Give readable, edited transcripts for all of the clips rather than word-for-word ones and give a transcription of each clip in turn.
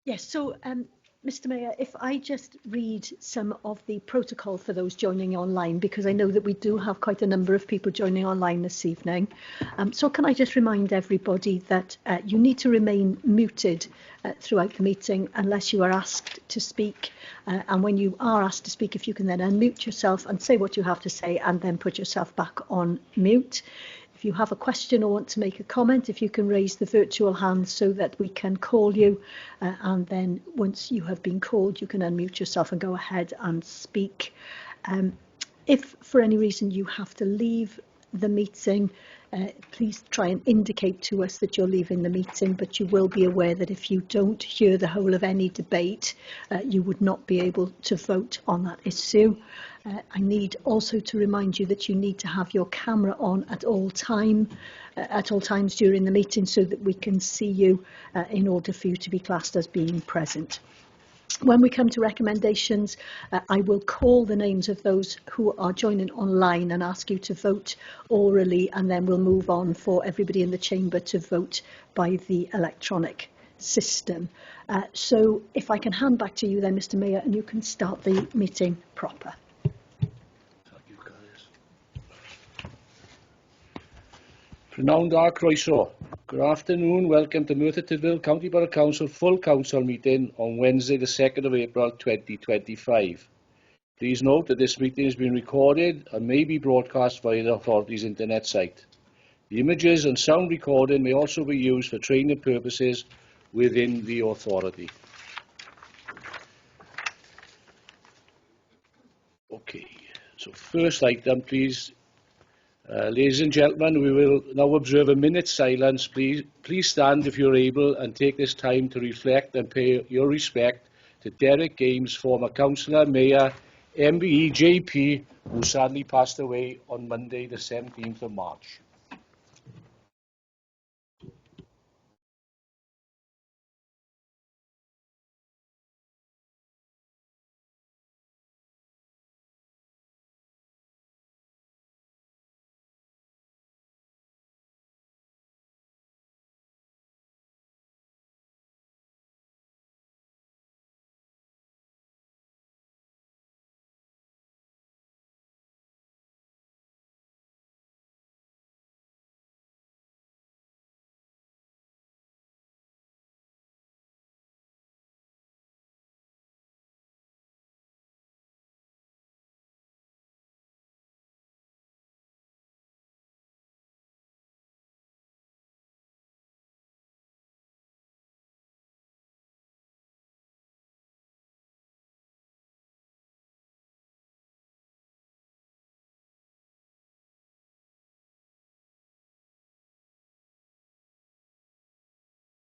Yes, so Mr. Mayor, if I just read some of the protocol for those joining online, because I know that we do have quite a number of people joining online this evening. So can I just remind everybody that you need to remain muted throughout the meeting unless you are asked to speak. And when you are asked to speak, if you can then unmute yourself and say what you have to say and then put yourself back on mute. If you have a question or want to make a comment, if you can raise the virtual hand so that we can call you, and then once you have been called, you can unmute yourself and go ahead and speak. If for any reason you have to leave the meeting, please try and indicate to us that you're leaving the meeting, but you will be aware that if you don't hear the whole of any debate, you would not be able to vote on that issue. I need also to remind you that you need to have your camera on at all times during the meeting so that we can see you in order for you to be classed as being present. When we come to recommendations, I will call the names of those who are joining online and ask you to vote orally, and then we'll move on for everybody in the chamber to vote by the electronic system. So if I can hand back to you then, Mr. Mayor, and you can start the meeting proper. Prynawn da croeso. Good afternoon, welcome to Merthyr Tydfil County Borough Council full council meeting on Wednesday the 2nd of April 2025. Please note that this meeting is being recorded and may be broadcast via the authority's internet site. The images and sound recording may also be used for training purposes within the authority. Okay, so first item please. Ladies and gentlemen, we will now observe a minute's silence. Please stand if you're able and take this time to reflect and pay your respect to Derek Games, former councillor, mayor, MBE, JP, who sadly passed away on Monday the 17th of March.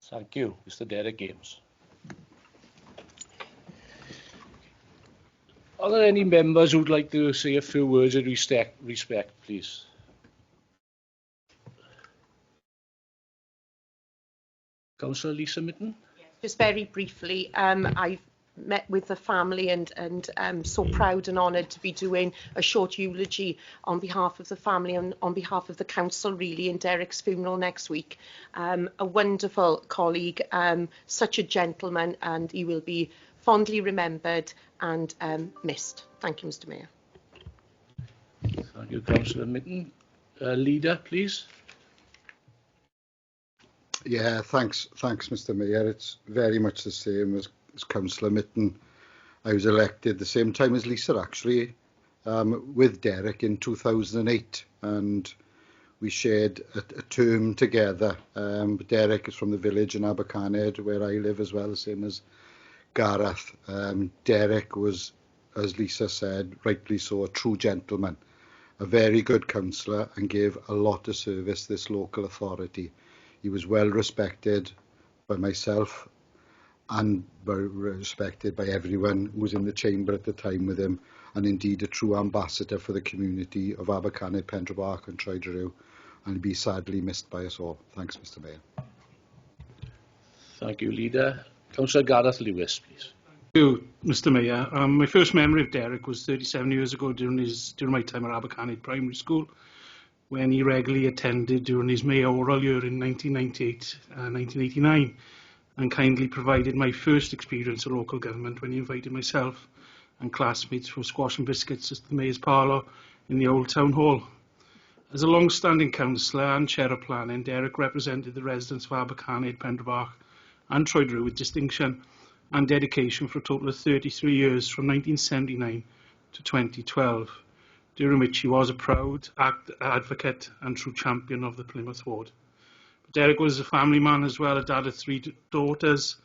Thank you, Mr. Derek Games. Are there any members who would like to say a few words of respect, please? Councillor Lisa Mitten? Just very briefly, I've met with the family and so proud and honoured to be doing a short eulogy on behalf of the family and on behalf of the council really in Derek's funeral next week. A wonderful colleague, such a gentleman, and he will be fondly remembered and missed. Thank you, Mr. Mayor. Thank you, Councillor Mitten. Leader, please. Yeah, thanks, Mr. Mayor. It's very much the same as Councillor Mitten. I was elected the same time as Lisa, actually, with Derek in 2008, and we shared a term together. Derek is from the village in Abercanet, where I live as well, the same as Gareth. Derek was, as Lisa said, rightly so, a true gentleman, a very good councillor, and gave a lot of service to this local authority. He was well respected by myself and respected by everyone who was in the chamber at the time with him, and indeed a true ambassador for the community of Abercanet, Pendrabark and Troedrew, and be sadly missed by us all. Thanks, Mr. Mayor. Thank you, Leader. Councillor Gareth Lewis, please. Thank you, Mr. Mayor. My first memory of Derek was 37 years ago during my time at Abercanet Primary School, when he regularly attended during his mayoral year in 1998 and 1989. and kindly provided my first experience of local government when he invited myself and classmates for squash and biscuits at the Mayor's Parlour in the Old Town Hall. As a long-standing councillor and chair of planning, Derek represented the residents of Abercarnedd, Pendrabach and Troedrew with distinction and dedication for a total of 33 years from 1979 to 2012, during which he was a proud advocate and true champion of the Plymouth ward. But Derek was a family man as well, a dad of 3 daughters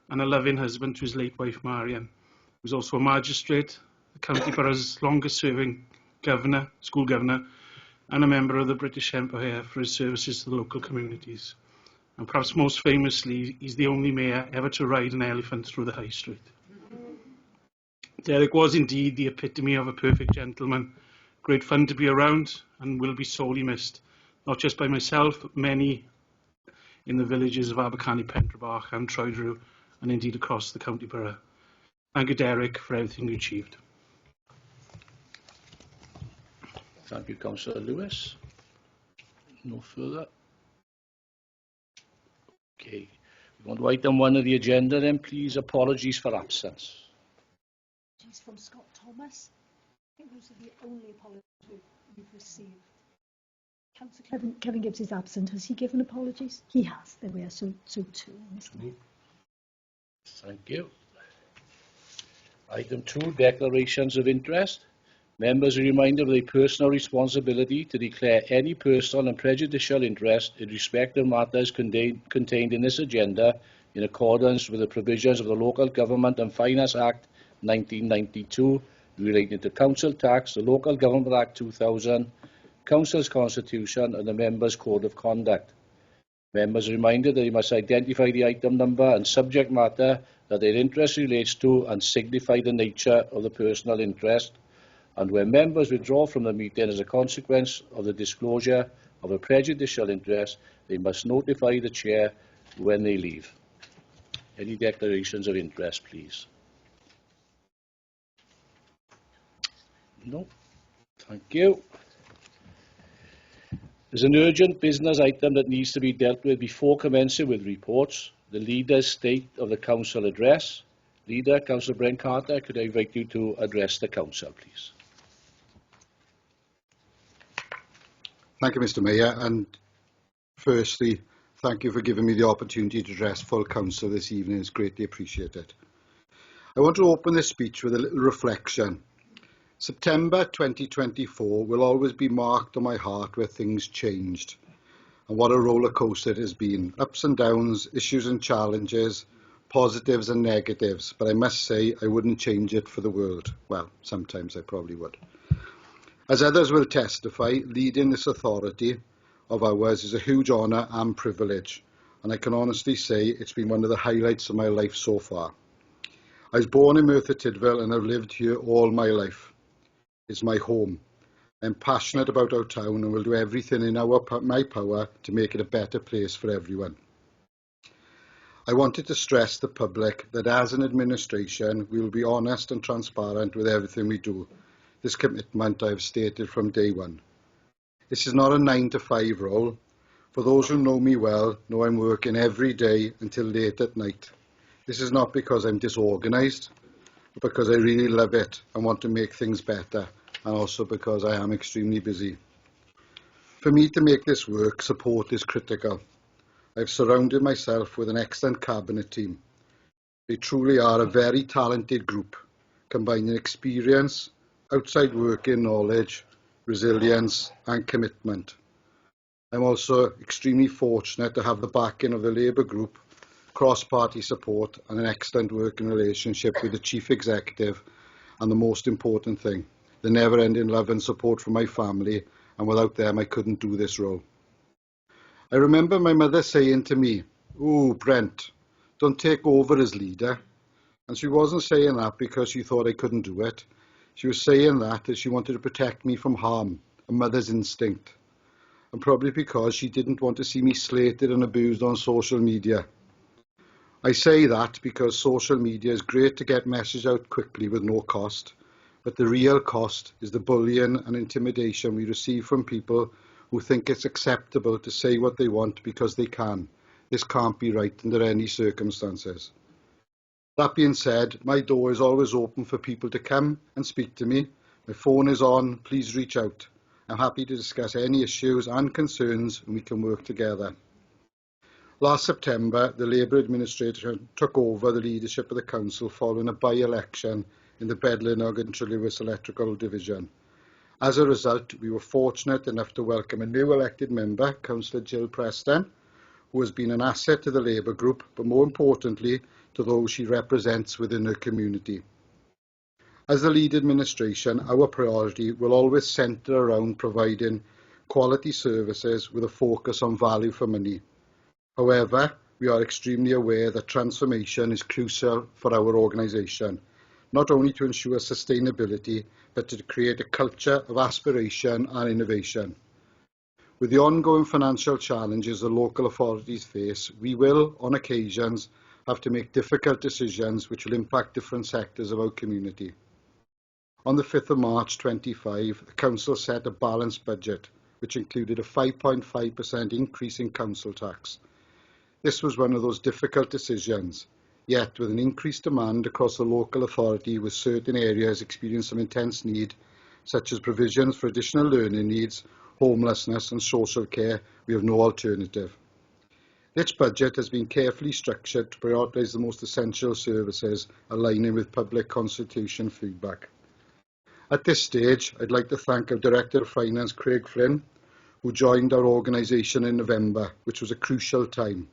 and a loving husband to his late wife Marian. He was also a magistrate, the county borough's longest serving governor, school governor, and a member of the British Empire for his services to the local communities. And perhaps most famously, he's the only mayor ever to ride an elephant through the high street. Derek was indeed the epitome of a perfect gentleman, great fun to be around and will be sorely missed, not just by myself, but many in the villages of Abercarnedd, Pendrabach and Troedrew, and indeed across the county borough. Thank you, Derek, for everything you achieved. Thank you, Councillor Lewis. No further. Okay. We want to item 1 of the agenda then, please. Apologies for absence. Apologies from Scott Thomas. I think those are the only apologies we've received. Councillor Kevin Gibbs is absent. Has he given apologies? He has. There we are. So too, Mr. Mayor. Thank you. Item 2, declarations of interest. Members are reminded of their personal responsibility to declare any personal and prejudicial interest in respect of matters contained in this agenda in accordance with the provisions of the Local Government and Finance Act 1992 relating to council tax, the Local Government Act 2000, Council's Constitution and the Members' Code of Conduct. Members are reminded that they must identify the item number and subject matter that their interest relates to and signify the nature of the personal interest. And when members withdraw from the meeting as a consequence of the disclosure of a prejudicial interest, they must notify the chair when they leave. Any declarations of interest, please? No. Thank you. There's an urgent business item that needs to be dealt with before commencing with reports. The Leader's State of the Council address. Leader, Councillor Brent Carter, could I invite you to address the Council, please? Thank you, Mr. Mayor, and firstly, thank you for giving me the opportunity to address full council this evening. It's greatly appreciated. I want to open this speech with a little reflection. September 2024 will always be marked on my heart where things changed, and what a roller coaster it has been. Ups and downs, issues and challenges, positives and negatives, but I must say I wouldn't change it for the world. Well, sometimes I probably would. As others will testify, leading this authority of ours is a huge honour and privilege, and I can honestly say it's been one of the highlights of my life so far. I was born in Merthyr Tydfil and I've lived here all my life. It's my home. I'm passionate about our town and will do everything in my power to make it a better place for everyone. I wanted to stress the public that as an administration, we will be honest and transparent with everything we do. This commitment I have stated from day one. This is not a 9-to-5 role. For those who know me well, know I'm working every day until late at night. This is not because I'm disorganised, but because I really love it and want to make things better, and also because I am extremely busy. For me to make this work, support is critical. I've surrounded myself with an excellent cabinet team. They truly are a very talented group, combining experience, outside working knowledge, resilience and commitment. I'm also extremely fortunate to have the backing of the Labour group, cross-party support and an excellent working relationship with the Chief Executive, and the most important thing, the never-ending love and support from my family, and without them I couldn't do this role. I remember my mother saying to me, "Ooh, Brent, don't take over as leader." And she wasn't saying that because she thought I couldn't do it. She was saying that as she wanted to protect me from harm, a mother's instinct. And probably because she didn't want to see me slated and abused on social media. I say that because social media is great to get messages out quickly with no cost, but the real cost is the bullying and intimidation we receive from people who think it's acceptable to say what they want because they can. This can't be right under any circumstances. That being said, my door is always open for people to come and speak to me. My phone is on, please reach out. I'm happy to discuss any issues and concerns and we can work together. Last September, the Labour administration took over the leadership of the council following a by-election in the Bedlinog and Trillewis electoral division. As a result, we were fortunate enough to welcome a new elected member, Councillor Jill Preston, who has been an asset to the Labour group, but more importantly, to those she represents within her community. As the lead administration, our priority will always centre around providing quality services with a focus on value for money. However, we are extremely aware that transformation is crucial for our organisation, not only to ensure sustainability, but to create a culture of aspiration and innovation. With the ongoing financial challenges the local authorities face, we will, on occasions, have to make difficult decisions which will impact different sectors of our community. On the 5th of March 25, the Council set a balanced budget, which included a 5.5% increase in council tax. This was one of those difficult decisions, yet with an increased demand across the local authority with certain areas experiencing some intense need, such as provisions for additional learning needs, homelessness and social care, we have no alternative. This budget has been carefully structured to prioritise the most essential services, aligning with public consultation feedback. At this stage, I'd like to thank our Director of Finance, Craig Flynn, who joined our organisation in November, which was a crucial time.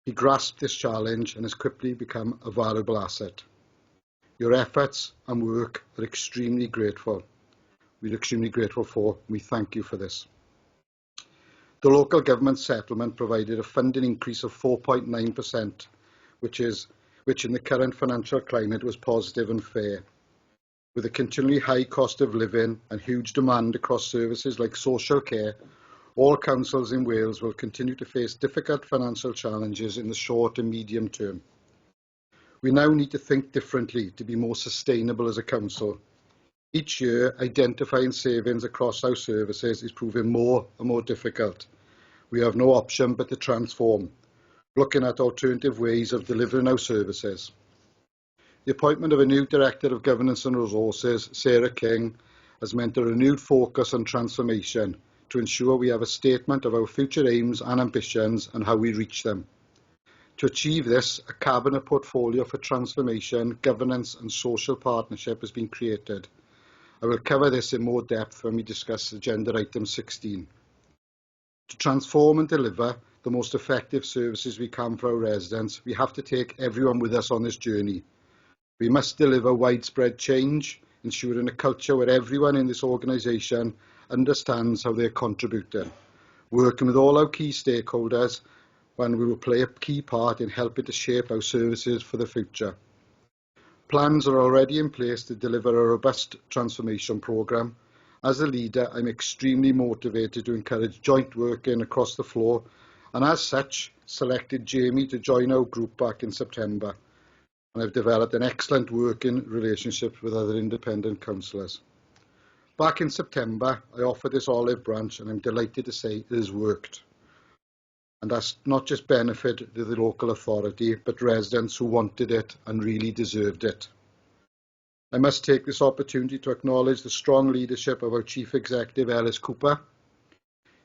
He grasped this challenge and has quickly become a valuable asset. Your efforts and work are extremely grateful. We're extremely grateful for. We thank you for this. The local government settlement provided a funding increase of 4.9%, which in the current financial climate was positive and fair. With a continually high cost of living and huge demand across services like social care, all councils in Wales will continue to face difficult financial challenges in the short and medium term. We now need to think differently to be more sustainable as a council. Each year, identifying savings across our services is proving more and more difficult. We have no option but to transform, looking at alternative ways of delivering our services. The appointment of a new Director of Governance and Resources, Sarah King, has meant a renewed focus on transformation to ensure we have a statement of our future aims and ambitions and how we reach them. To achieve this, a cabinet portfolio for transformation, governance and social partnership has been created. I will cover this in more depth when we discuss agenda item 16. To transform and deliver the most effective services we can for our residents, we have to take everyone with us on this journey. We must deliver widespread change, ensuring a culture where everyone in this organisation understands how they are contributing, working with all our key stakeholders when we will play a key part in helping to shape our services for the future. Plans are already in place to deliver a robust transformation programme. As a leader, I'm extremely motivated to encourage joint working across the floor and as such selected Jamie to join our group back in September. And I've developed an excellent working relationship with other independent councillors. Back in September, I offered this olive branch and I'm delighted to say it has worked. And that's not just benefited the local authority, but residents who wanted it and really deserved it. I must take this opportunity to acknowledge the strong leadership of our Chief Executive, Ellis Cooper.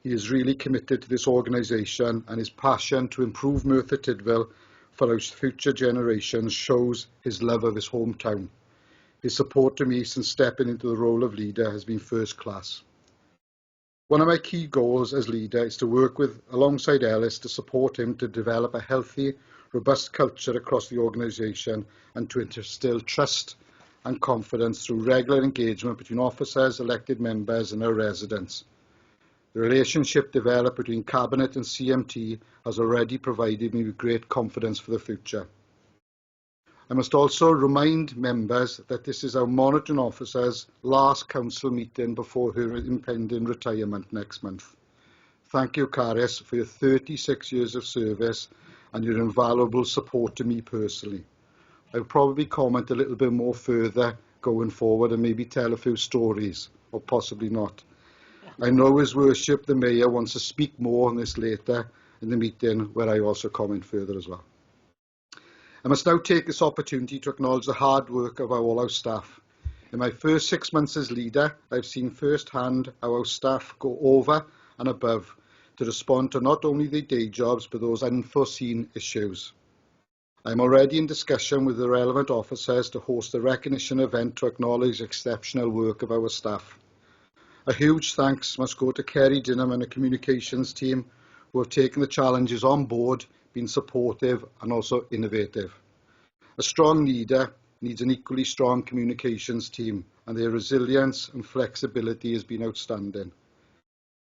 He is really committed to this organisation and his passion to improve Merthyr Tydfil for our future generations shows his love of his hometown. His support to me since stepping into the role of leader has been first class. One of my key goals as leader is to work alongside Ellis to support him to develop a healthy, robust culture across the organisation and to instil trust and confidence through regular engagement between officers, elected members and our residents. The relationship developed between Cabinet and CMT has already provided me with great confidence for the future. I must also remind members that this is our monitoring officer's last council meeting before her impending retirement next month. Thank you, Caris, for your 36 years of service and your invaluable support to me personally. I'll probably comment a little bit more further going forward and maybe tell a few stories, or possibly not. I know His Worship the Mayor wants to speak more on this later, in the meeting, where I also comment further as well. I must now take this opportunity to acknowledge the hard work of all our staff. In my first 6 months as leader, I've seen firsthand how our staff go over and above to respond to not only their day jobs, but those unforeseen issues. I'm already in discussion with the relevant officers to host a recognition event to acknowledge the exceptional work of our staff. A huge thanks must go to Kerry Dinham and the communications team, who have taken the challenges on board, been supportive and also innovative. A strong leader needs an equally strong communications team, and their resilience and flexibility has been outstanding.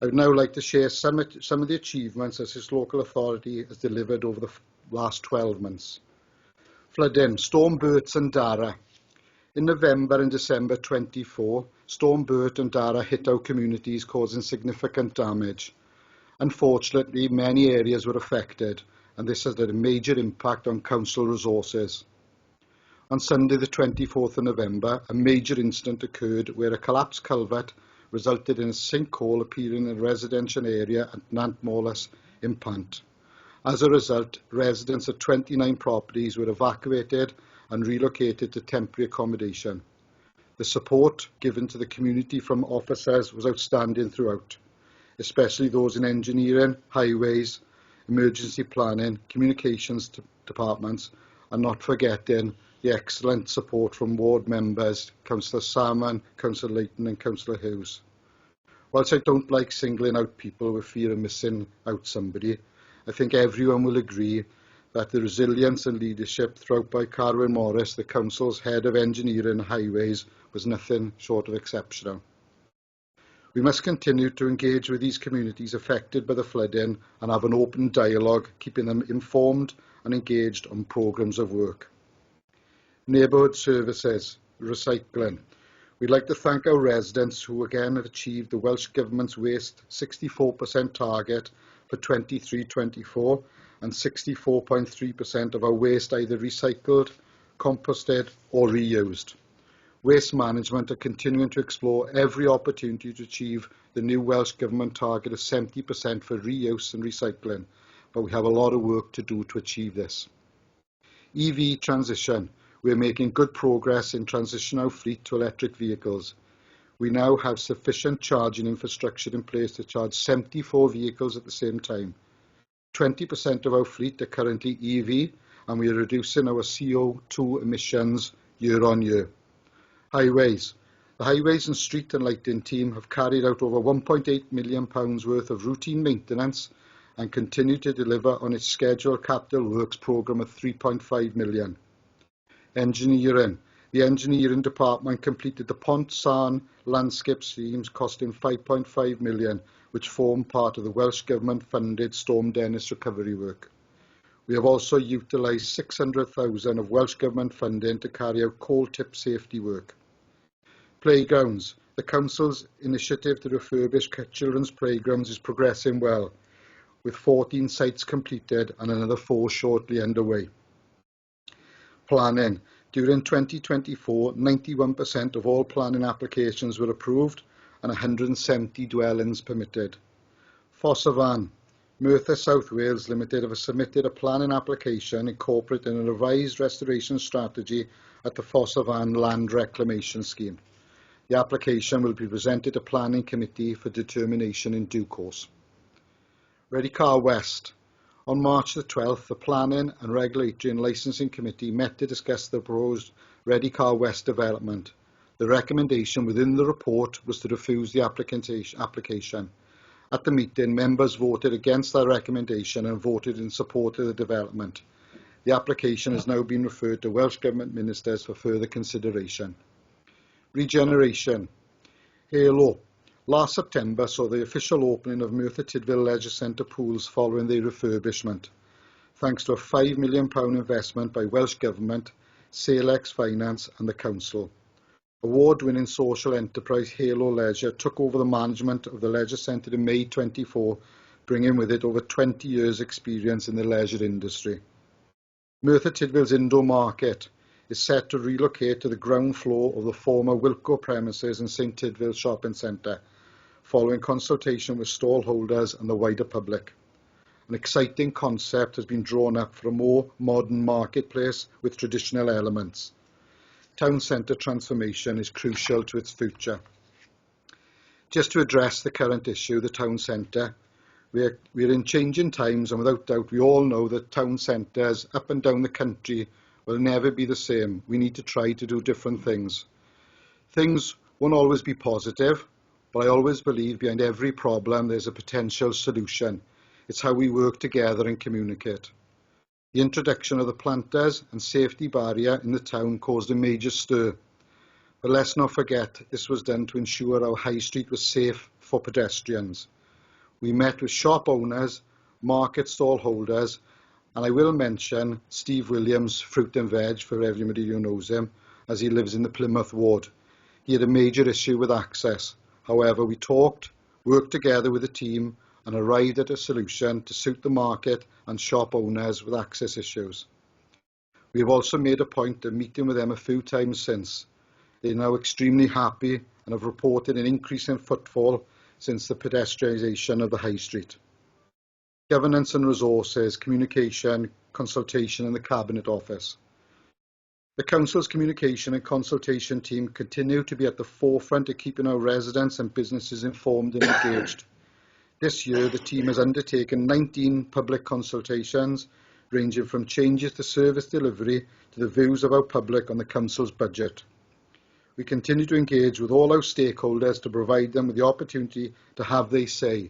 I would now like to share some of the achievements that this local authority has delivered over the last 12 months. Flooding, Storm Bert and Dara. In November and December 24, Storm Bert and Dara hit our communities, causing significant damage. Unfortunately, many areas were affected, and this has had a major impact on council resources. On Sunday the 24th of November, a major incident occurred where a collapsed culvert resulted in a sinkhole appearing in a residential area at Nantmorlas in Pant. As a result, residents of 29 properties were evacuated and relocated to temporary accommodation. The support given to the community from officers was outstanding throughout, especially those in engineering, highways, emergency planning, communications departments, and not forgetting the excellent support from ward members, Councillor Salmon, Councillor Leighton and Councillor Hughes. Whilst I don't like singling out people with fear of missing out somebody, I think everyone will agree that the resilience and leadership throughout by Carwyn Morris, the Council's Head of Engineering and Highways, was nothing short of exceptional. We must continue to engage with these communities affected by the flooding and have an open dialogue, keeping them informed and engaged on programmes of work. Neighbourhood services, recycling. We'd like to thank our residents who again have achieved the Welsh Government's waste 64% target for 23-24 and 64.3% of our waste either recycled, composted or reused. Waste Management are continuing to explore every opportunity to achieve the new Welsh Government target of 70% for reuse and recycling, but we have a lot of work to do to achieve this. EV transition. We are making good progress in transitioning our fleet to electric vehicles. We now have sufficient charging infrastructure in place to charge 74 vehicles at the same time. 20% of our fleet are currently EV, and we are reducing our CO2 emissions year on year. Highways. The Highways and Street and Lighting team have carried out over £1.8 million worth of routine maintenance and continue to deliver on its scheduled capital works programme of £3.5 million. Engineering. The engineering department completed the Pont Sarn landscape schemes costing £5.5 million, which form part of the Welsh Government funded Storm Dennis recovery work. We have also utilised £600,000 of Welsh Government funding to carry out coal tip safety work. Playgrounds. The Council's initiative to refurbish children's playgrounds is progressing well, with 14 sites completed and another 4 shortly underway. Planning. During 2024, 91% of all planning applications were approved and 170 dwellings permitted. Fossavan. Merthyr South Wales Limited have submitted a planning application incorporating a revised restoration strategy at the Fossavan Land Reclamation Scheme. The application will be presented to Planning Committee for determination in due course. Redcar West. On March the 12th, the Planning and Regulatory and Licensing Committee met to discuss the proposed Redcar West development. The recommendation within the report was to refuse the application. At the meeting, members voted against that recommendation and voted in support of the development. The application has now been referred to Welsh Government Ministers for further consideration. Regeneration. Halo. Last September saw the official opening of Merthyr Tydfil Leisure Centre pools following their refurbishment, thanks to a £5 million investment by Welsh Government, Salex Finance and the Council. Award-winning social enterprise Halo Leisure took over the management of the Leisure Centre in May 24, bringing with it over 20 years' experience in the leisure industry. Merthyr Tydfil's indoor market is set to relocate to the ground floor of the former Wilko premises in St Tydfil Shopping Centre, following consultation with stallholders and the wider public. an exciting concept has been drawn up for a more modern marketplace with traditional elements. Town centre transformation is crucial to its future. Just to address the current issue, the town centre, we're in changing times, and without doubt we all know that town centres up and down the country will never be the same. We need to try to do different things. Things won't always be positive, but I always believe behind every problem there's a potential solution. It's how we work together and communicate. The introduction of the planters and safety barrier in the town caused a major stir. But let's not forget, this was done to ensure our high street was safe for pedestrians. We met with shop owners, market stall holders, and I will mention Steve Williams, Fruit and Veg, for everybody who knows him, as he lives in the Plymouth ward. He had a major issue with access. However, we talked, worked together with the team, and arrived at a solution to suit the market and shop owners with access issues. We have also made a point of meeting with them a few times since. They are now extremely happy and have reported an increase in footfall since the pedestrianisation of the High Street. Governance and resources, communication, consultation in the Cabinet Office. The Council's communication and consultation team continue to be at the forefront of keeping our residents and businesses informed and engaged. This year, the team has undertaken 19 public consultations, ranging from changes to service delivery to the views of our public on the Council's budget. We continue to engage with all our stakeholders to provide them with the opportunity to have their say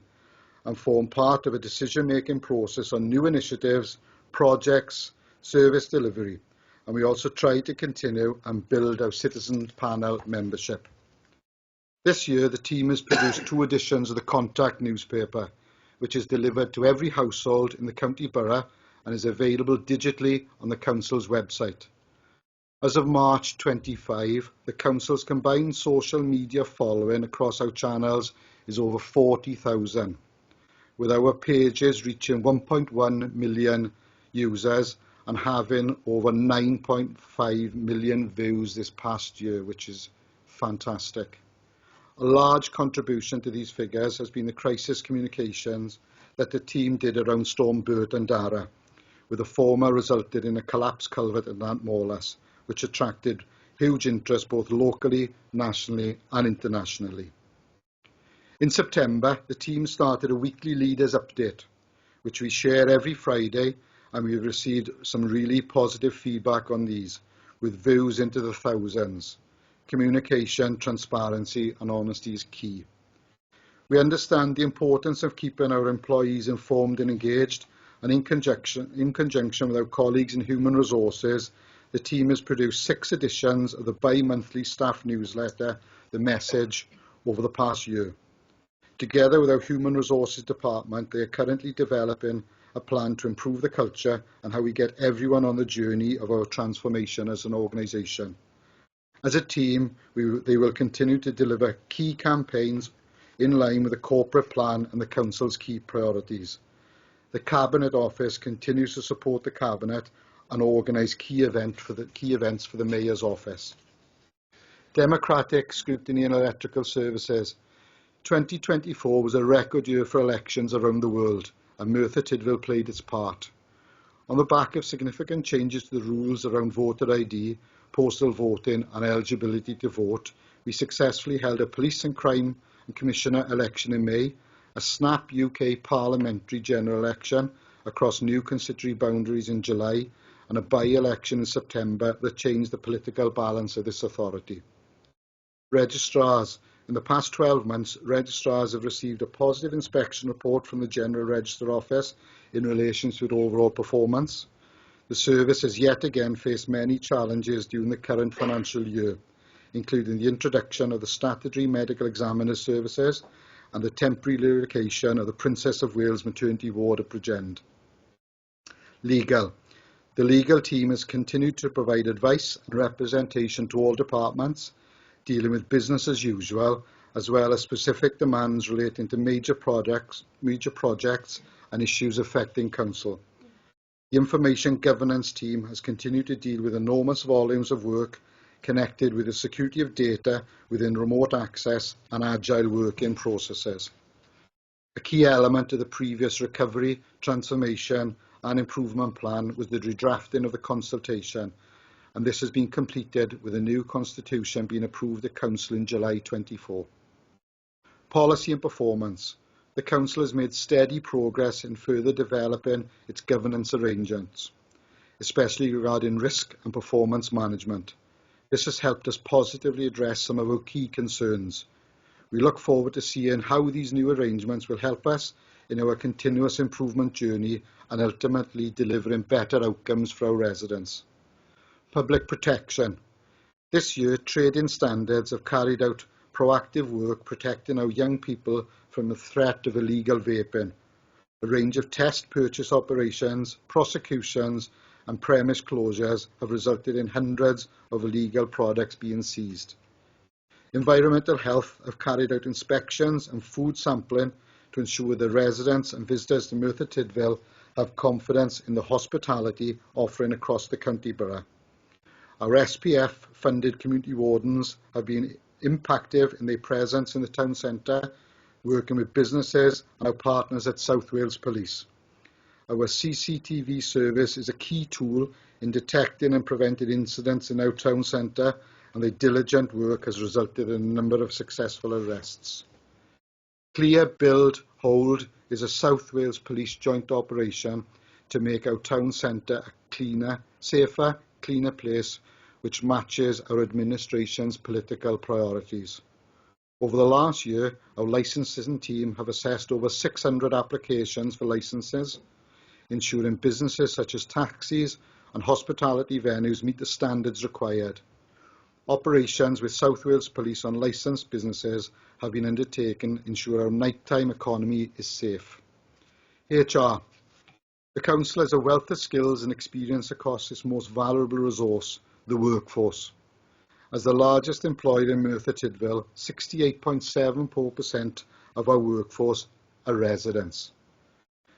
and form part of a decision-making process on new initiatives, projects, service delivery. And we also try to continue and build our citizen panel membership. This year, the team has produced 2 editions of the Contact newspaper, which is delivered to every household in the county borough and is available digitally on the Council's website. As of March 25, the Council's combined social media following across our channels is over 40,000, with our pages reaching 1.1 million users and having over 9.5 million views this past year, which is fantastic. A large contribution to these figures has been the crisis communications that the team did around Storm Bert and Dara, with the former resulted in a collapsed culvert at Nant Morlas, which attracted huge interest both locally, nationally and internationally. In September, the team started a weekly leaders update, which we share every Friday, and we've received some really positive feedback on these, with views into the thousands. Communication, transparency and honesty is key. We understand the importance of keeping our employees informed and engaged, and in conjunction with our colleagues in Human Resources, the team has produced 6 editions of the bi-monthly staff newsletter, The Message, over the past year. Together with our Human Resources Department, they are currently developing a plan to improve the culture and how we get everyone on the journey of our transformation as an organisation. As a team, they will continue to deliver key campaigns in line with the corporate plan and the Council's key priorities. The Cabinet Office continues to support the Cabinet and organise key events for the Mayor's Office. Democratic scrutiny in electrical services. 2024 was a record year for elections around the world, and Merthyr Tydfil played its part. On the back of significant changes to the rules around voter ID, postal voting and eligibility to vote, we successfully held a police and crime and commissioner election in May, a snap UK parliamentary general election across new constituency boundaries in July, and a by-election in September that changed the political balance of this authority. Registrars. In the past 12 months, registrars have received a positive inspection report from the General Register Office in relation to its overall performance. The service has yet again faced many challenges during the current financial year, including the introduction of the statutory medical examiner services and the temporary relocation of the Princess of Wales maternity ward at Bridgend. Legal. The legal team has continued to provide advice and representation to all departments, dealing with business as usual, as well as specific demands relating to major projects and issues affecting Council. The information governance team has continued to deal with enormous volumes of work connected with the security of data within remote access and agile working processes. A key element of the previous recovery, transformation and improvement plan was the redrafting of the consultation, and this has been completed with a new constitution being approved at Council in July 24. Policy and performance. The Council has made steady progress in further developing its governance arrangements, especially regarding risk and performance management. This has helped us positively address some of our key concerns. We look forward to seeing how these new arrangements will help us in our continuous improvement journey and ultimately delivering better outcomes for our residents. Public protection. This year, trading standards have carried out proactive work protecting our young people from the threat of illegal vaping. A range of test purchase operations, prosecutions and premise closures have resulted in hundreds of illegal products being seized. Environmental Health have carried out inspections and food sampling to ensure that residents and visitors to Merthyr Tydfil have confidence in the hospitality offering across the county borough. Our SPF-funded community wardens have been impactful in their presence in the town centre, working with businesses and our partners at South Wales Police. Our CCTV service is a key tool in detecting and preventing incidents in our town centre, and their diligent work has resulted in a number of successful arrests. Clear, Build, Hold is a South Wales Police joint operation to make our town centre a cleaner, safer, cleaner place which matches our administration's political priorities. Over the last year, our licensing team have assessed over 600 applications for licences, ensuring businesses such as taxis and hospitality venues meet the standards required. Operations with South Wales Police on licensed businesses have been undertaken to ensure our nighttime economy is safe. HR. The Council has a wealth of skills and experience across its most valuable resource, the workforce. As the largest employer in Merthyr Tydfil, 68.74% of our workforce are residents.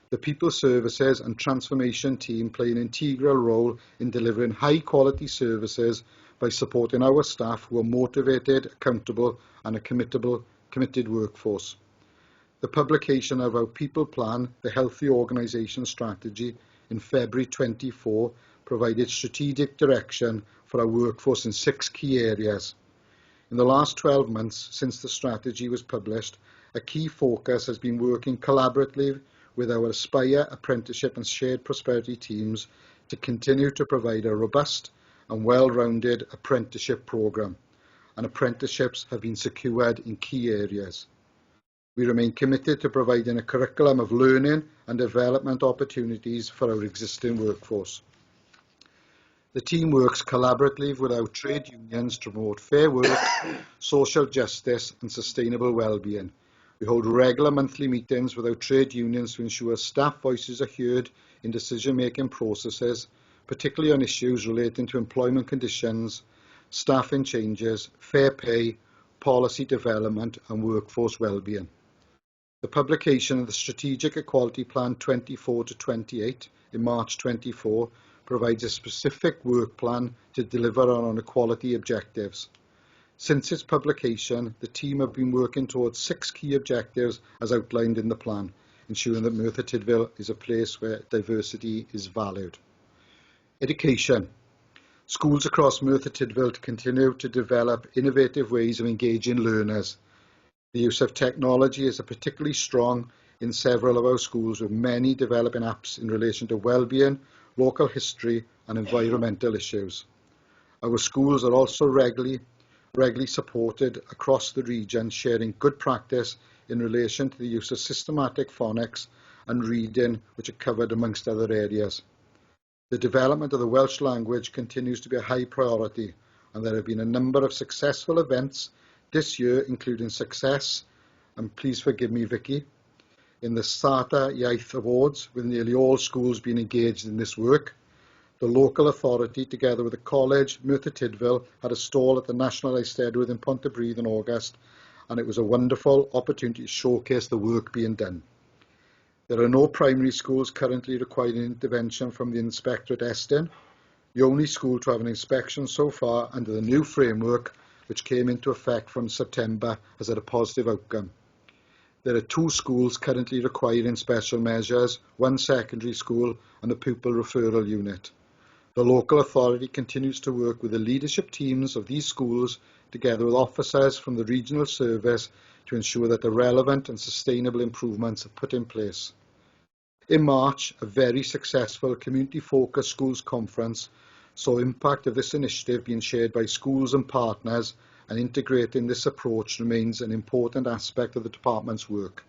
The People Services and Transformation team play an integral role in delivering high-quality services by supporting our staff who are motivated, accountable and a committed workforce. The publication of our People Plan, the Healthy Organisation Strategy, in February 24 provided strategic direction for our workforce in 6 key areas. In the last 12 months since the strategy was published, a key focus has been working collaboratively with our Aspire, Apprenticeship and Shared Prosperity teams to continue to provide a robust and well-rounded apprenticeship programme, and apprenticeships have been secured in key areas. We remain committed to providing a curriculum of learning and development opportunities for our existing workforce. The team works collaboratively with our trade unions to promote fair work, social justice and sustainable well-being. We hold regular monthly meetings with our trade unions to ensure staff voices are heard in decision-making processes, particularly on issues relating to employment conditions, staffing changes, fair pay, policy development and workforce well-being. The publication of the Strategic Equality Plan 24 to 28 in March 24 provides a specific work plan to deliver on equality objectives. Since its publication, the team have been working towards 6 key objectives as outlined in the plan, ensuring that Merthyr Tydfil is a place where diversity is valued. Education. Schools across Merthyr Tydfil continue to develop innovative ways of engaging learners. The use of technology is particularly strong in several of our schools, with many developing apps in relation to well-being, local history and environmental issues. Our schools are also regularly supported across the region, sharing good practice in relation to the use of systematic phonics and reading, which are covered amongst other areas. The development of the Welsh language continues to be a high priority, and there have been a number of successful events this year, including success, and please forgive me Vicky, in the Sarta Iaith Awards, with nearly all schools being engaged in this work. The local authority, together with the college, Merthyr Tydfil, had a stall at the National Eisteddfod in Pontypridd in August, and it was a wonderful opportunity to showcase the work being done. There are no primary schools currently requiring intervention from the inspector at Eston. The only school to have an inspection so far under the new framework, which came into effect from September, has had a positive outcome. There are 2 schools currently requiring special measures, 1 secondary school and a pupil referral unit. The local authority continues to work with the leadership teams of these schools together with officers from the regional service to ensure that the relevant and sustainable improvements are put in place. In March, a very successful community-focused schools conference saw impact of this initiative being shared by schools and partners, and integrating this approach remains an important aspect of the department's work.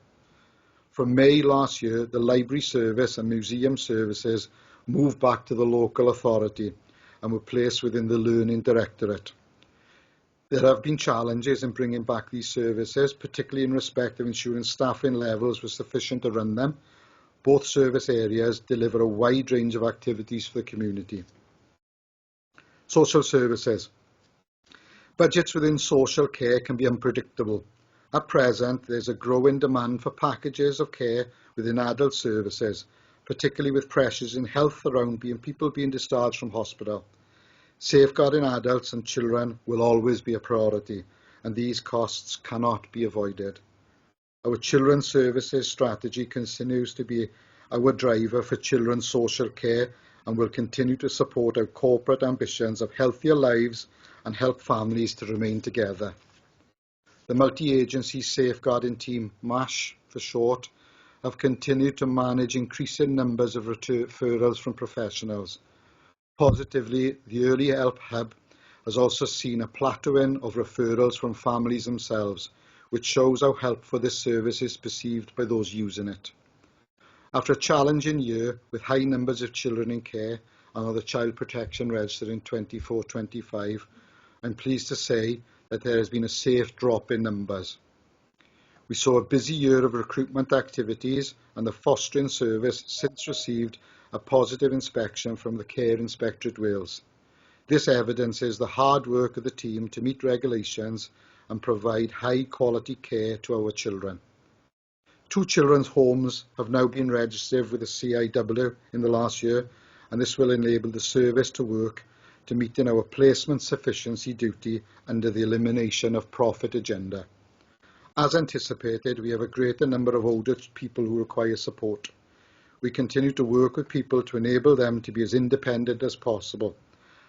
From May last year, the library service and museum services moved back to the local authority and were placed within the Learning Directorate. There have been challenges in bringing back these services, particularly in respect of ensuring staffing levels were sufficient to run them. Both service areas deliver a wide range of activities for the community. Social services. Budgets within social care can be unpredictable. At present, there's a growing demand for packages of care within adult services, particularly with pressures in health around people being discharged from hospital. Safeguarding adults and children will always be a priority, and these costs cannot be avoided. Our children's services strategy continues to be our driver for children's social care and will continue to support our corporate ambitions of healthier lives and help families to remain together. The multi-agency safeguarding team, MASH for short, have continued to manage increasing numbers of referrals from professionals. Positively, the Early Help Hub has also seen a plateauing of referrals from families themselves, which shows how helpful this service is perceived by those using it. After a challenging year with high numbers of children in care and on the Child Protection Register in 24-25, I'm pleased to say that there has been a safe drop in numbers. We saw a busy year of recruitment activities, and the fostering service since received a positive inspection from the Care Inspectorate Wales. This evidences the hard work of the team to meet regulations and provide high quality care to our children. 2 children's homes have now been registered with the CIW in the last year, and this will enable the service to work to meeting our placement sufficiency duty under the elimination of profit agenda. As anticipated, we have a greater number of older people who require support. We continue to work with people to enable them to be as independent as possible.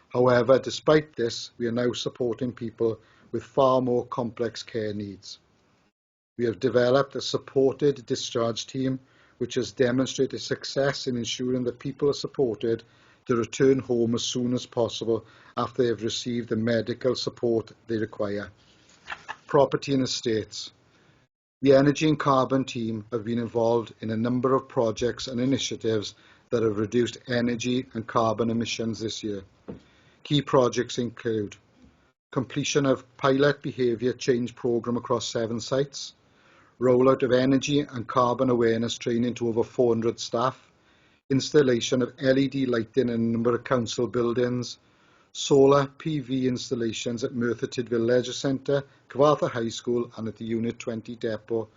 However, despite this, we are now supporting people with far more complex care needs. We have developed a supported discharge team, which has demonstrated success in ensuring that people are supported to return home as soon as possible after they have received the medical support they require. Property and estates. The Energy and Carbon team have been involved in a number of projects and initiatives that have reduced energy and carbon emissions this year. Key projects include completion of pilot behaviour change programme across 7 sites, rollout of energy and carbon awareness training to over 400 staff, installation of LED lighting in a number of council buildings, solar PV installations at Merthyr Tydfil Leisure Centre, Cyfarthfa High School and at the Unit 20 depot,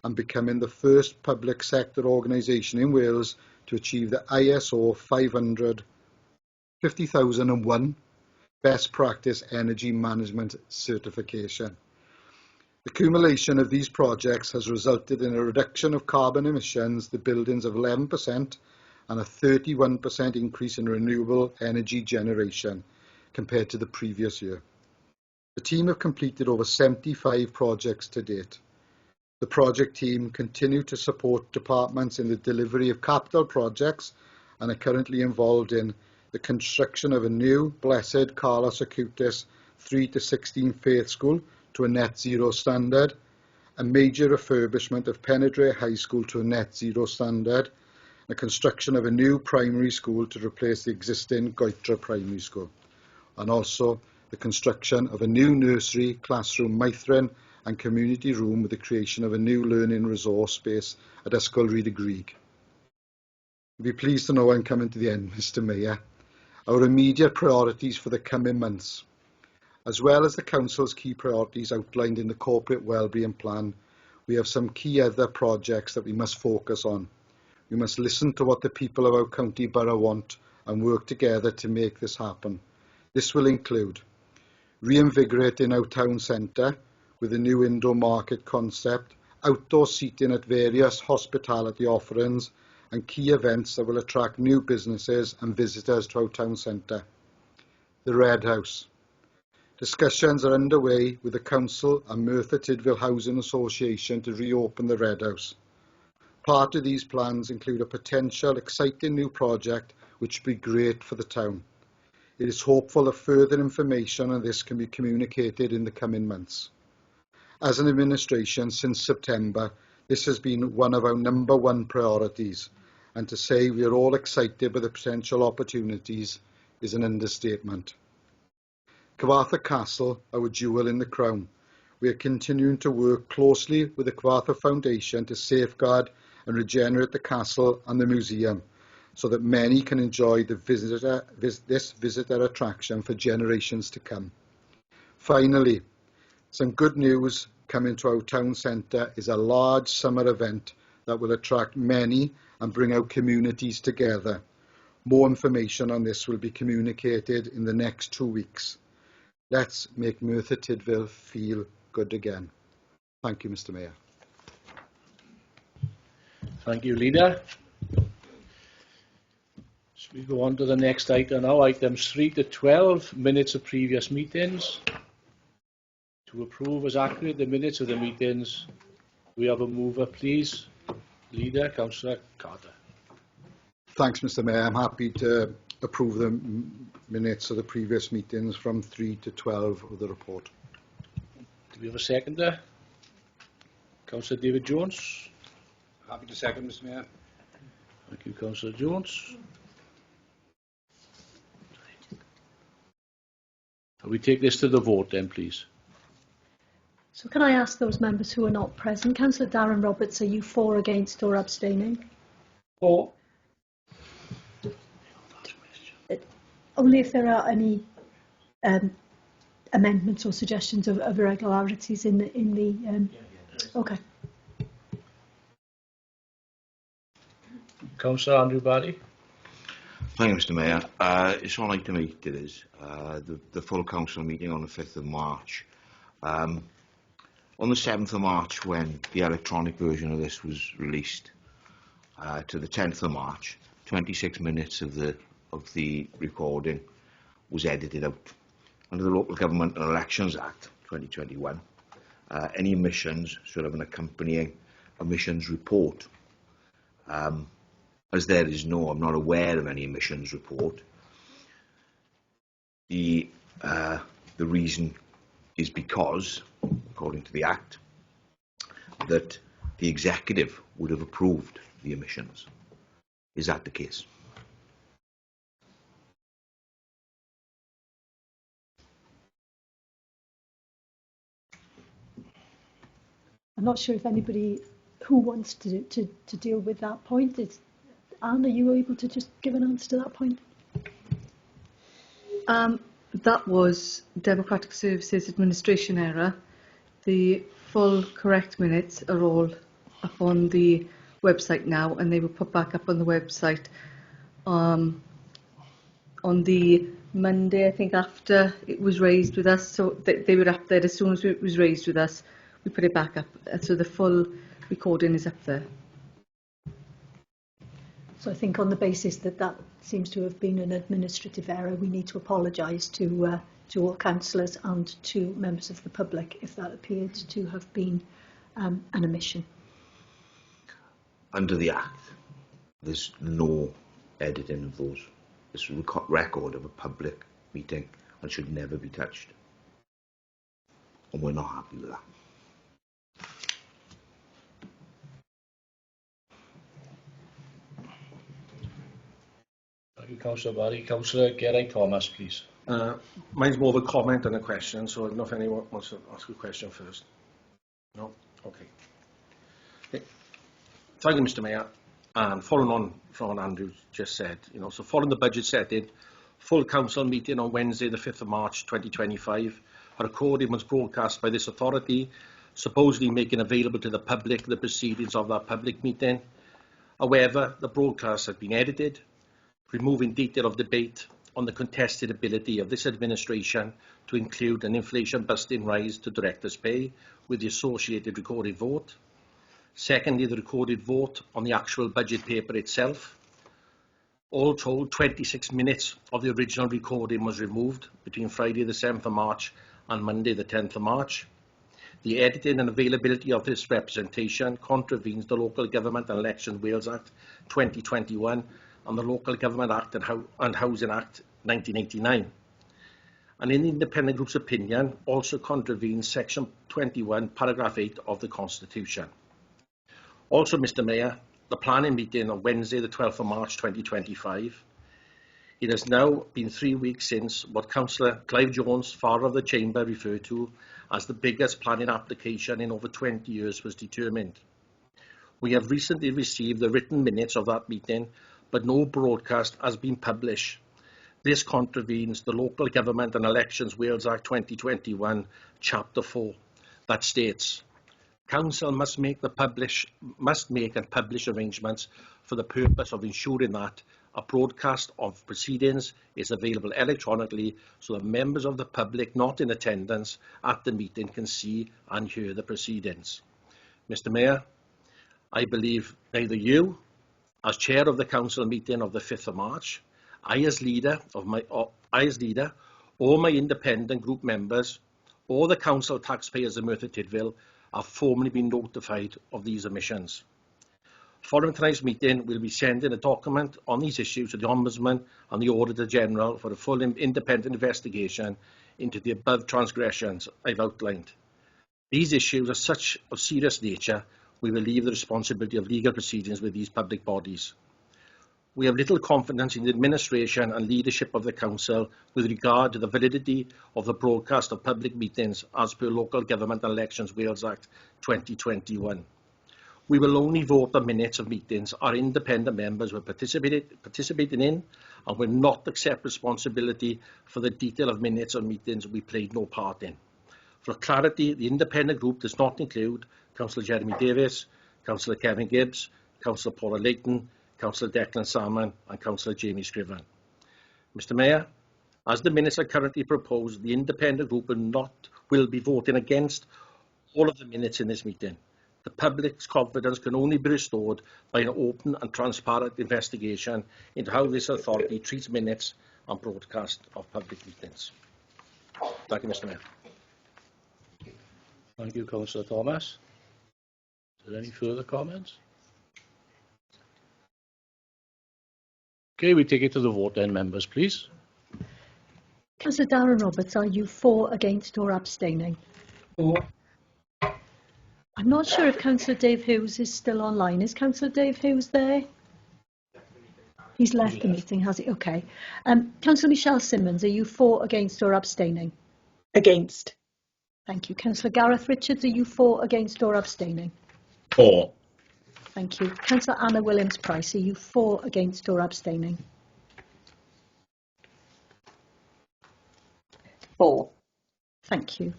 and becoming the first public sector organisation in Wales to achieve the ISO 50001 Best Practice Energy Management certification. The accumulation of these projects has resulted in a reduction of carbon emissions to buildings of 11% and a 31% increase in renewable energy generation compared to the previous year. The team have completed over 75 projects to date. The project team continue to support departments in the delivery of capital projects and are currently involved in the construction of a new Blessed Carlos Acutis 3 to 16 faith school to a net zero standard, a major refurbishment of Penedre High School to a net zero standard, the construction of a new primary school to replace the existing Goetra Primary School, and also the construction of a new nursery, classroom, maithrin and community room with the creation of a new learning resource space at Ysgol Rhyd y Grig. You'll be pleased to know I'm coming to the end, Mr Mayor. Our immediate priorities for the coming months. As well as the Council's key priorities outlined in the Corporate Wellbeing Plan, we have some key other projects that we must focus on. We must listen to what the people of our county borough want and work together to make this happen. This will include reinvigorating our town centre with a new indoor market concept outdoor seating at various hospitality offerings and key events that will attract new businesses and visitors to our town centre. The Red House. Discussions are underway with the Council and Merthyr Tydfil Housing Association to reopen the Red House. Part of these plans include a potential exciting new project which would be great for the town. It is hopeful that further information on this can be communicated in the coming months. As an administration, since September, this has been one of our #1 priorities, and to say we are all excited by the potential opportunities is an understatement. Cyfarthfa Castle, our jewel in the crown. We are continuing to work closely with the Cyfarthfa Foundation to safeguard and regenerate the castle and the museum, so that many can enjoy this visitor attraction for generations to come. Finally, some good news coming to our town centre is a large summer event that will attract many and bring our communities together. More information on this will be communicated in the next 2 weeks. Let's make Merthyr Tydfil feel good again. Thank you, Mr. Mayor. Thank you, Leader. So we go on to the next item now, items 3 to 12, minutes of previous meetings. To approve as accurate the minutes of the meetings, we have a mover, please. Leader, Councillor Carter. Thanks, Mr. Mayor. I'm happy to approve the minutes of the previous meetings from 3 to 12 of the report. Do we have a seconder? Councillor David Jones. Happy to second, Mr. Mayor. Thank you, Councillor Jones. We take this to the vote then, please. So can I ask those members who are not present, Councillor Darren Roberts, are you for, against or abstaining? For. Only if there are any amendments or suggestions of irregularities in the. Okay. Councillor Andrew Barry. Thank you, Mr. Mayor. It's on item 8, it is, the full council meeting on the 5th of March. On the 7th of March, when the electronic version of this was released, to the 10th of March, 26 minutes of the recording was edited out. Under the Local Government and Elections Act 2021, any omissions should have an accompanying omissions report. As there is no, I'm not aware of any omissions report. The reason is because, according to the Act, that the Executive would have approved the omissions. Is that the case? I'm not sure if anybody who wants to deal with that point. Anne, are you able to just give an answer to that point? That was Democratic Services Administration error. The full correct minutes are all up on the website now, and they were put back up on the website on the Monday, I think, after it was raised with us. So they were up there as soon as it was raised with us. We put it back up, so the full recording is up there. So I think on the basis that that seems to have been an administrative error, we need to apologise to all councillors and to members of the public if that appeared to have been an omission. Under the Act, there's no editing of those. It's a record of a public meeting and should never be touched. And we're not happy with that. Thank you, Councillor Barry. Councillor Geraint-Thomas, please. Mine's more of a comment than a question, so I don't know if anyone wants to ask a question first. No? Okay. Thank you, Mr. Mayor. And following on from what Andrew just said, so following the budget setting, full council meeting on Wednesday, the 5th of March 2025, a recording was broadcast by this authority, supposedly making available to the public the proceedings of that public meeting. However, the broadcast had been edited, removing detail of debate on the contested ability of this administration to include an inflation-busting rise to directors' pay with the associated recorded vote, Secondly, the recorded vote on the actual budget paper itself. All told, 26 minutes of the original recording was removed between Friday the 7th of March and Monday the 10th of March. The editing and availability of this representation contravenes the Local Government and Elections Wales Act 2021 and the Local Government Act and Housing Act 1989. And in the independent group's opinion, also contravenes Section 21, Paragraph 8 of the Constitution. Also, Mr Mayor, the planning meeting on Wednesday the 12th of March 2025. It has now been 3 weeks since what Councillor Clive Jones, Father of the Chamber, referred to as the biggest planning application in over 20 years was determined. We have recently received the written minutes of that meeting, but no broadcast has been published. This contravenes the Local Government and Elections Wales Act 2021, Chapter 4, that states, Council must make and publish arrangements for the purpose of ensuring that a broadcast of proceedings is available electronically so that members of the public not in attendance at the meeting can see and hear the proceedings. Mr Mayor, I believe neither you, as chair of the council meeting of the 5th of March, I as leader, or my independent group members, or the council taxpayers of Merthyr Tydfil have formally been notified of these omissions. Following tonight's meeting, we'll be sending a document on these issues to the Ombudsman and the Auditor General for a full independent investigation into the above transgressions I've outlined. These issues are such of serious nature, we will leave the responsibility of legal proceedings with these public bodies. We have little confidence in the administration and leadership of the Council with regard to the validity of the broadcast of public meetings as per Local Government and Elections Wales Act 2021. We will only vote the minutes of meetings our independent members were participating in and will not accept responsibility for the detail of minutes of meetings we played no part in. For clarity, the independent group does not include Councillor Jeremy Davies, Councillor Kevin Gibbs, Councillor Paula Layton, Councillor Declan Salmon and Councillor Jamie Scriven. Mr Mayor, as the minutes are currently proposed, the independent group will be voting against all of the minutes in this meeting. The public's confidence can only be restored by an open and transparent investigation into how this authority treats minutes and broadcast of public meetings. Thank you, Mr Mayor. Thank you, Councillor Thomas. Is there any further comments? Okay, we take it to the vote then, members, please. Councillor Darren Roberts, are you for, against or abstaining? For. I'm not sure if Councillor Dave Hughes is still online. Is Councillor Dave Hughes there? He's left the meeting, has he? Okay. Councillor Michelle Simmons, are you for, against or abstaining? Against. Thank you. Councillor Gareth Richards, are you for, against or abstaining? For. Thank you. Councillor Anna Williams-Price, are you for, against or abstaining? For. Thank you.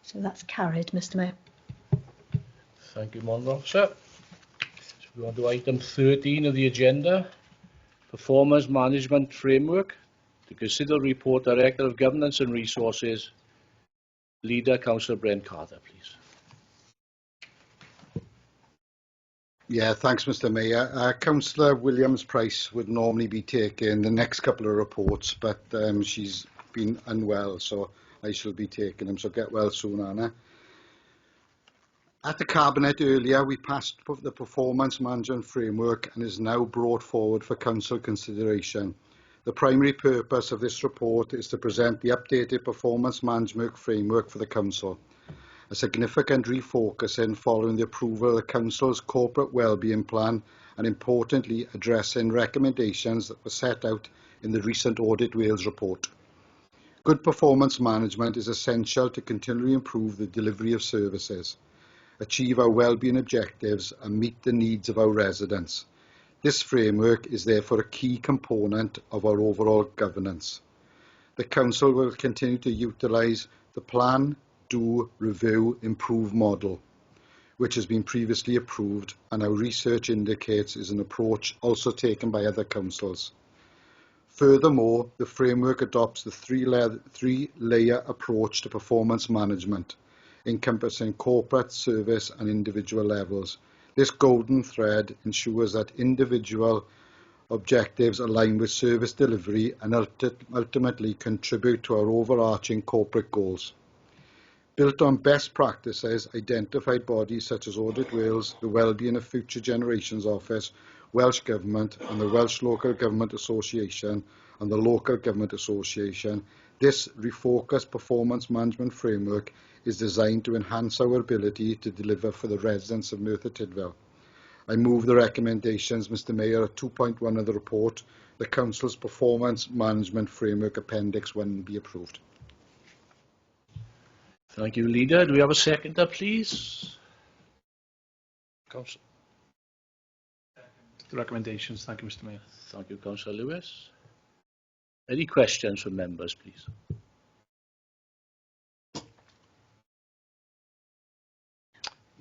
So that's carried, Mr Mayor. Thank you, Honourable Officer. So we on to item 13 of the agenda, Performance Management Framework. To consider report, Director of Governance and Resources, Leader Councillor Brent Carter, please. Yeah, thanks, Mr Mayor. Councillor Williams-Price would normally be taking the next couple of reports, but she's been unwell, so I shall be taking them. So get well soon, Anna. At the Cabinet earlier, we passed the Performance Management Framework and is now brought forward for Council consideration. The primary purpose of this report is to present the updated Performance Management Framework for the Council, a significant refocusing following the approval of the Council's Corporate Wellbeing Plan and, importantly, addressing recommendations that were set out in the recent Audit Wales report. Good performance management is essential to continually improve the delivery of services, achieve our wellbeing objectives and meet the needs of our residents. This framework is therefore a key component of our overall governance. The Council will continue to utilise the Plan, Do, Review, Improve model, which has been previously approved, and our research indicates is an approach also taken by other councils. Furthermore, the framework adopts the three-layer approach to performance management, encompassing corporate, service and individual levels. This golden thread ensures that individual objectives align with service delivery and ultimately contribute to our overarching corporate goals. Built on best practices, identified bodies such as Audit Wales, the Wellbeing of Future Generations Office, Welsh Government and the Welsh Local Government Association and the Local Government Association, this refocused performance management framework is designed to enhance our ability to deliver for the residents of Merthyr Tydfil. I move the recommendations, Mr Mayor, at 2.1 of the report, the Council's Performance Management Framework Appendix 1 be approved. Thank you, Leader. Do we have a seconder, please? Councillor. The recommendations. Thank you, Mr Mayor. Thank you, Councillor Lewis. Any questions from members, please?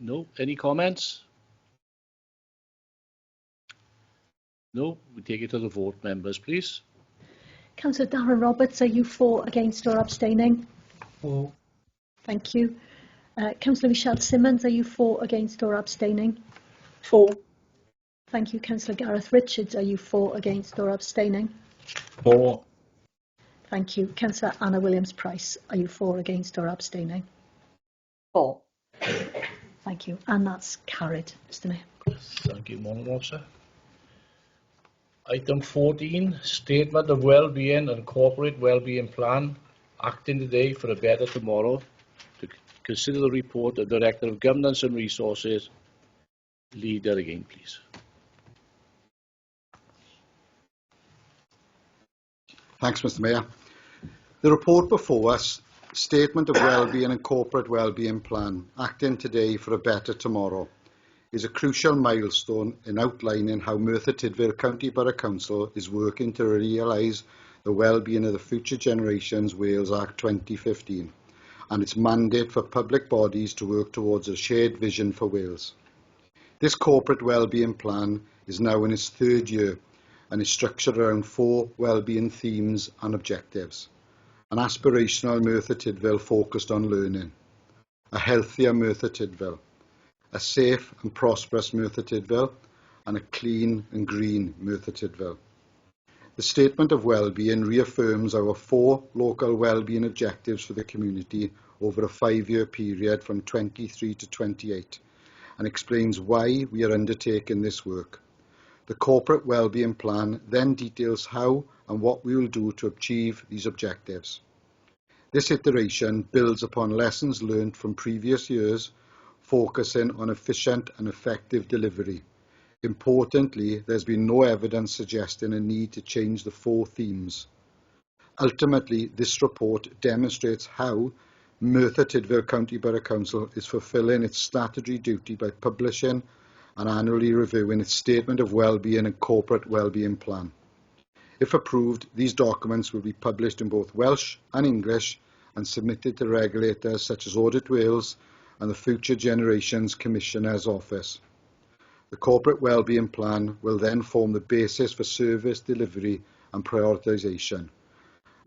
No. Any comments? No. We take it to the vote, members, please. Councillor Darren Roberts, are you for, against or abstaining? For. Thank you. Councillor Michelle Simmons, are you for, against or abstaining? For. Thank you. Councillor Gareth Richards, are you for, against or abstaining? For. Thank you. Councillor Anna Williams-Price, are you for, against or abstaining? For. Thank you. And that's carried, Mr Mayor. Thank you, Morning Officer. Item 14, Statement of Wellbeing and Corporate Wellbeing Plan, acting today for a better tomorrow. To consider the report of Director of Governance and Resources. Leader again, please. Thanks, Mr Mayor. The report before us, Statement of Wellbeing and Corporate Wellbeing Plan, acting today for a better tomorrow, is a crucial milestone in outlining how Merthyr Tydfil County Borough Council is working to realise the Wellbeing of the Future Generations Wales Act 2015 and its mandate for public bodies to work towards a shared vision for Wales. This corporate wellbeing plan is now in its third year and is structured around 4 wellbeing themes and objectives. An aspirational Merthyr Tydfil focused on learning, a healthier Merthyr Tydfil, a safe and prosperous Merthyr Tydfil, and a clean and green Merthyr Tydfil. The Statement of Wellbeing reaffirms our 4 local wellbeing objectives for the community over a 5-year period from 23 to 28 and explains why we are undertaking this work. The Corporate Wellbeing Plan then details how and what we will do to achieve these objectives. This iteration builds upon lessons learned from previous years, focusing on efficient and effective delivery. Importantly, there's been no evidence suggesting a need to change the 4 themes. Ultimately, this report demonstrates how Merthyr Tydfil County Borough Council is fulfilling its statutory duty by publishing and annually reviewing its Statement of Wellbeing and Corporate Wellbeing Plan. If approved, these documents will be published in both Welsh and English and submitted to regulators such as Audit Wales and the Future Generations Commissioner's Office. The Corporate Wellbeing Plan will then form the basis for service delivery and prioritisation.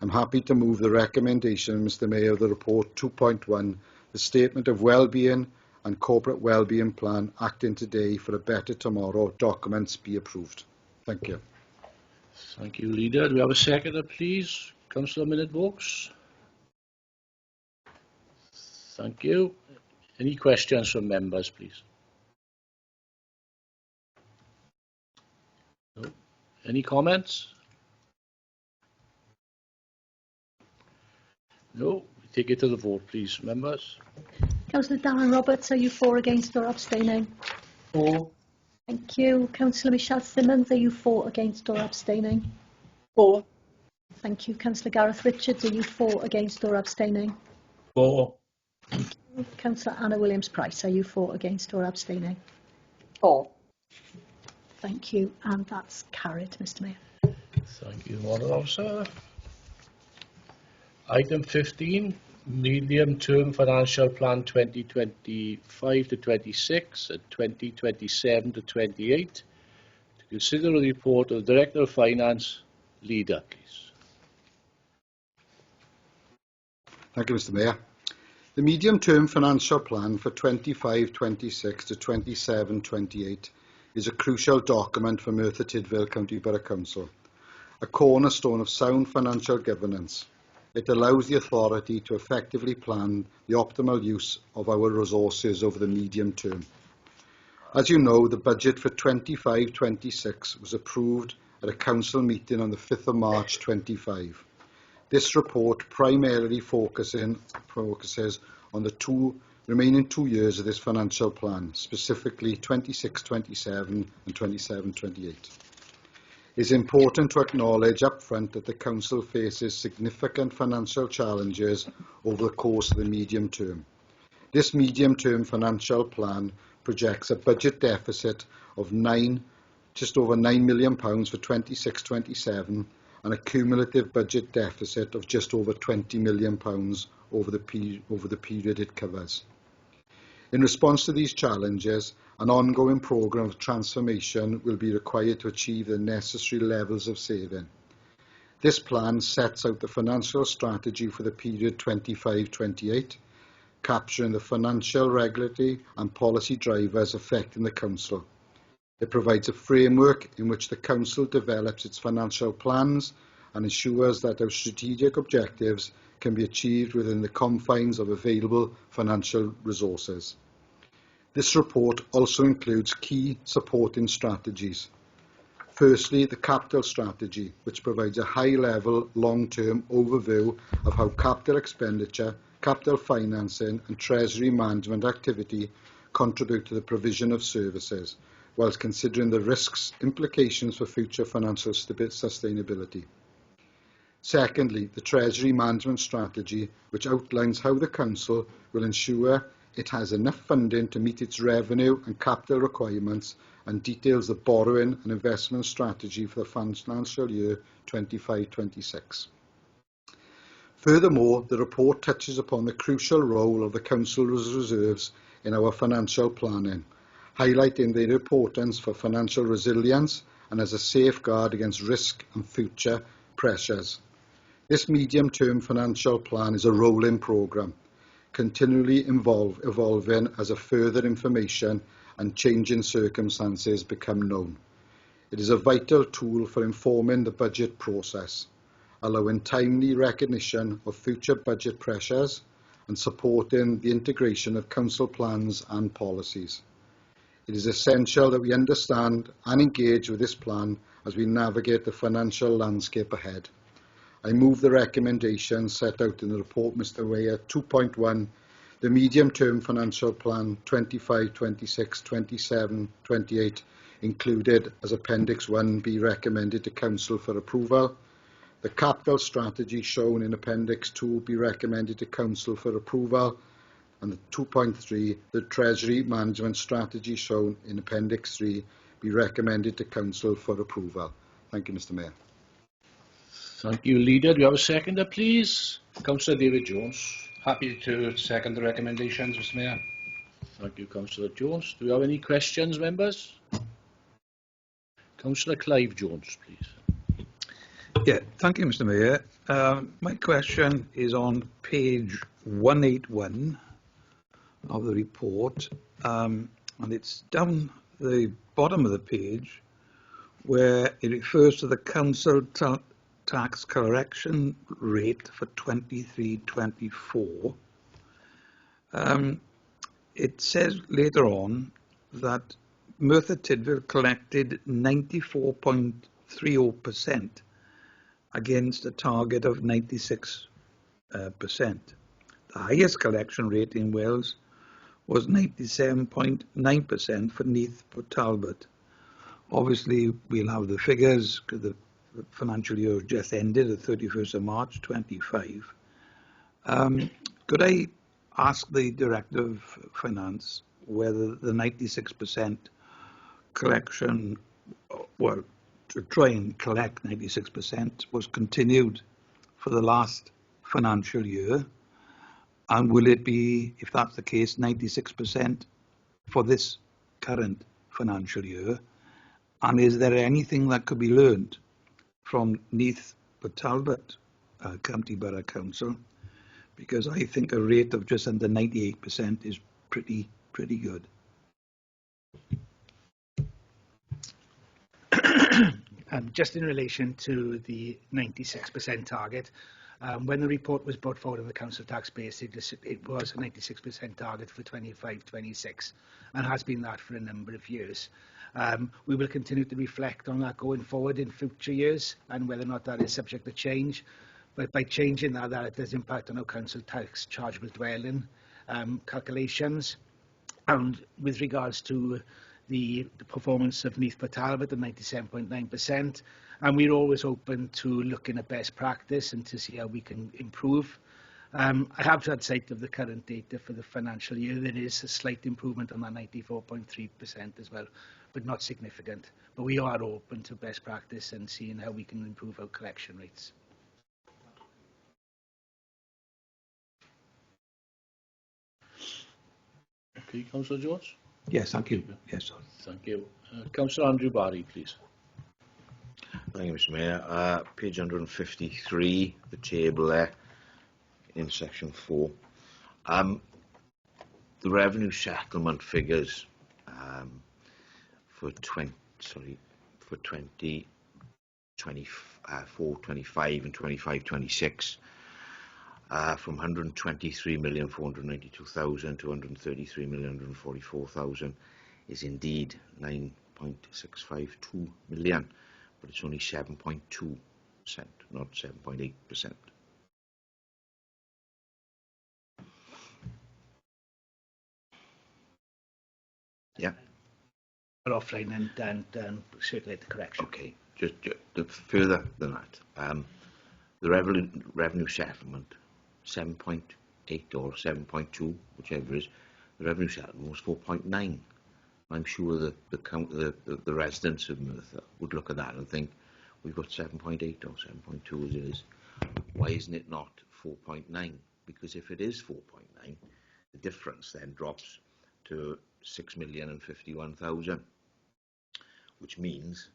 I'm happy to move the recommendation, Mr Mayor, of the report 2.1, the Statement of Wellbeing and Corporate Wellbeing Plan acting today for a better tomorrow documents be approved. Thank you. Thank you, Leader. Do we have a seconder, please? Councillor Minute-Vokes. Thank you. Any questions from members, please? No. Any comments? No. We take it to the vote, please, members. Councillor Darren Roberts, are you for, against or abstaining? For. Thank you. Councillor Michelle Simmons, are you for, against or abstaining? For. Thank you. Councillor Gareth Richards, are you for, against or abstaining? For. Councillor Anna Williams-Price, are you for, against or abstaining? For. Thank you. And that's carried, Mr Mayor. Thank you, Morning Officer. Item 15, Medium-Term Financial Plan 2025 to 26 and 2027 to 28. To consider the report of the Director of Finance, Leader, please. Thank you, Mr Mayor. The medium-term financial plan for 25-26 to 27-28 is a crucial document for Merthyr Tydfil County Borough Council, a cornerstone of sound financial governance. It allows the authority to effectively plan the optimal use of our resources over the medium term. As you know, the budget for 25-26 was approved at a council meeting on the 5th of March 25. This report primarily focuses on the remaining 2 years of this financial plan, specifically 26-27 and 27-28. It is important to acknowledge upfront that the Council faces significant financial challenges over the course of the medium term. This medium-term financial plan projects a budget deficit of just over £9 million for 26-27 and a cumulative budget deficit of just over £20 million over the period it covers. In response to these challenges, an ongoing programme of transformation will be required to achieve the necessary levels of saving. This plan sets out the financial strategy for the period 25-28, capturing the financial, regulatory and policy drivers affecting the Council. It provides a framework in which the Council develops its financial plans and ensures that our strategic objectives can be achieved within the confines of available financial resources. This report also includes key supporting strategies. Firstly, the capital strategy, which provides a high-level, long-term overview of how capital expenditure, capital financing and treasury management activity contribute to the provision of services, whilst considering the risks, implications for future financial sustainability. Secondly, the Treasury Management Strategy, which outlines how the Council will ensure it has enough funding to meet its revenue and capital requirements, and details the borrowing and investment strategy for the financial year 25-26. Furthermore, the report touches upon the crucial role of the Council's reserves in our financial planning, highlighting their importance for financial resilience and as a safeguard against risk and future pressures. This medium-term financial plan is a rolling programme, continually evolving as further information and changing circumstances become known. It is a vital tool for informing the budget process, allowing timely recognition of future budget pressures and supporting the integration of Council plans and policies. It is essential that we understand and engage with this plan as we navigate the financial landscape ahead. I move the recommendations set out in the report, Mr Mayor. 2.1, the medium-term financial plan 25-26, 27-28 included as Appendix 1 be recommended to Council for approval. The capital strategy shown in Appendix 2 be recommended to Council for approval. And the 2.3, the Treasury Management Strategy shown in Appendix 3 be recommended to Council for approval. Thank you, Mr Mayor. Thank you, Leader. Do you have a seconder, please? Councillor David Jones. Happy to second the recommendations, Mr Mayor. Thank you, Councillor Jones. Do we have any questions, members? Councillor Clive Jones, please. Yeah, thank you, Mr Mayor. My question is on page 181 of the report, and it's down the bottom of the page where it refers to the Council tax correction rate for 23-24. It says later on that Merthyr Tydfil collected 94.30% against a target of 96%. The highest collection rate in Wales was 97.9% for Neath Port Talbot. Obviously, we'll have the figures because the financial year just ended at 31st of March 25. Could I ask the Director of Finance whether the 96% collection, well, to try and collect 96% was continued for the last financial year, and will it be, if that's the case, 96% for this current financial year? And is there anything that could be learned from Neath but Talbot County Borough Council, because I think a rate of just under 98% is pretty good. Just in relation to the 96% target, when the report was brought forward on the council tax base, it was a 96% target for 25-26 and has been that for a number of years. We will continue to reflect on that going forward in future years and whether or not that is subject to change. But by changing that it does impact on our council tax chargeable dwelling calculations. And with regards to the performance of Neath Talbot at 97.9%, and we're always open to looking at best practice and to see how we can improve. I have had sight of the current data for the financial year. There is a slight improvement on that 94.3% as well, but not significant. But we are open to best practice and seeing how we can improve our collection rates. Okay, Councillor Jones. Yes, thank you. Yes, sir. Thank you. Councillor Andrew Barry, please. Thank you, Mr. Mayor. Page 153, the table there, in section 4. The revenue settlement figures for 2024-25 and 25-26 from 123,492,000 to 133,144,000 is indeed 9.652 million, but it's only 7.2%, not 7.8%. Yeah. But offline and circulate the correction. Okay. Just further than that, the revenue settlement 7.8 or 7.2, whichever is, the revenue settlement was 4.9. I'm sure that the residents of Merthyr would look at that and think we've got 7.8 or 7.2 as it is. Why isn't it not 4.9? Because if it is 4.9, the difference then drops to 6,051,000, which means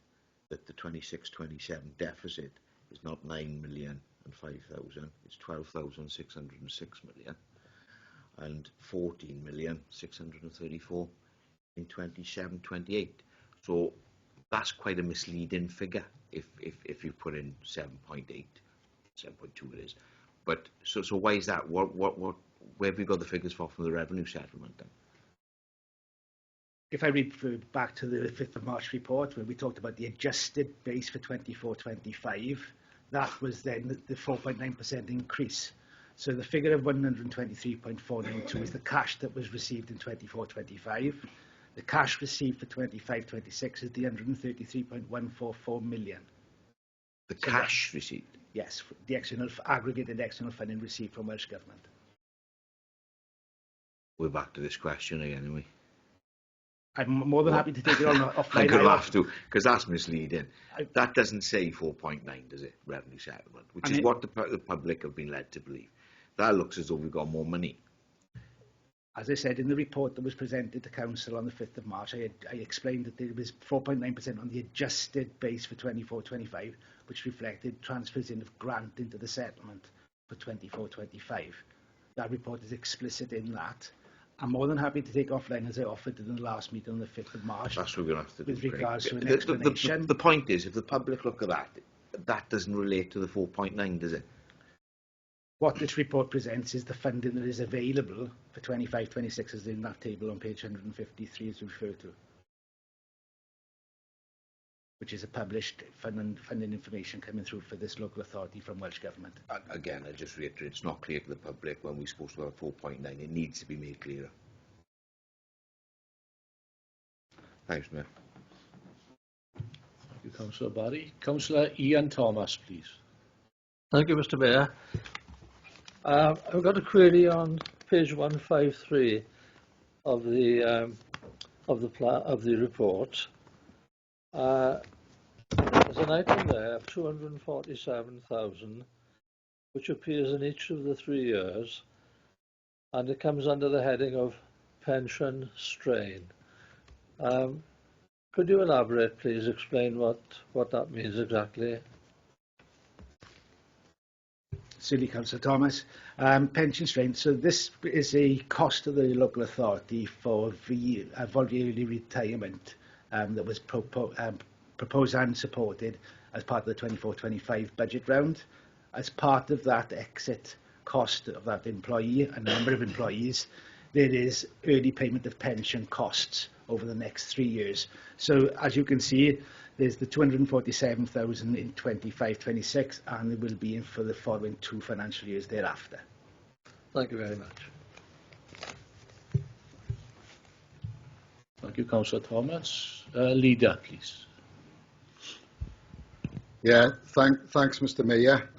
that the 26-27 deficit is not 9,005,000, it's 12,606 million, and 14,634 in 27-28. So that's quite a misleading figure if you put in 7.8, 7.2 it is. But so why is that? Where have you got the figures from the revenue settlement then? If I refer back to the 5th of March report, where we talked about the adjusted base for 24-25, that was then the 4.9% increase. So the figure of 123.492 is the cash that was received in 24-25. The cash received for 25-26 is the 133.144 million. The cash received? Yes, the aggregated external funding received from Welsh Government. We're back to this question again, anyway. I'm more than happy to take it on offline. I'm going to have to, because that's misleading. That doesn't say 4.9, does it? Revenue settlement, which is what the public have been led to believe. That looks as though we've got more money. As I said, in the report that was presented to Council on the 5th of March, I explained that there was 4.9% on the adjusted base for 24-25, which reflected transfers in of grant into the settlement for 24-25. That report is explicit in that. I'm more than happy to take offline, as I offered in the last meeting on the 5th of March. That's what we're going to have to do. With regards to an explanation. The point is, if the public look at that, that doesn't relate to the 4.9, does it? What this report presents is the funding that is available for 25-26 as in that table on page 153 as referred to, which is a published funding information coming through for this local authority from Welsh Government. Again, I just reiterate, it's not clear to the public when we're supposed to have 4.9. It needs to be made clearer. Thanks, Mayor. Thank you, Councillor Barry. Councillor Ian Thomas, please. Thank you, Mr. Mayor. I've got a query on page 153 of the report. There's an item there of 247,000, which appears in each of the 3 years, and it comes under the heading of pension strain. Could you elaborate, please? Explain what that means exactly? Certainly, Councillor Thomas. Pension strain. So this is a cost to the local authority for the voluntary retirement that was proposed and supported as part of the 24-25 budget round. As part of that exit cost of that employee, a number of employees, there is early payment of pension costs over the next 3 years. So as you can see, there's the 247,000 in 25-26, and there will be for the following 2 financial years thereafter. Thank you very much. Thank you, Councillor Thomas. Leader, please. Yeah, thanks, Mr. Mayor.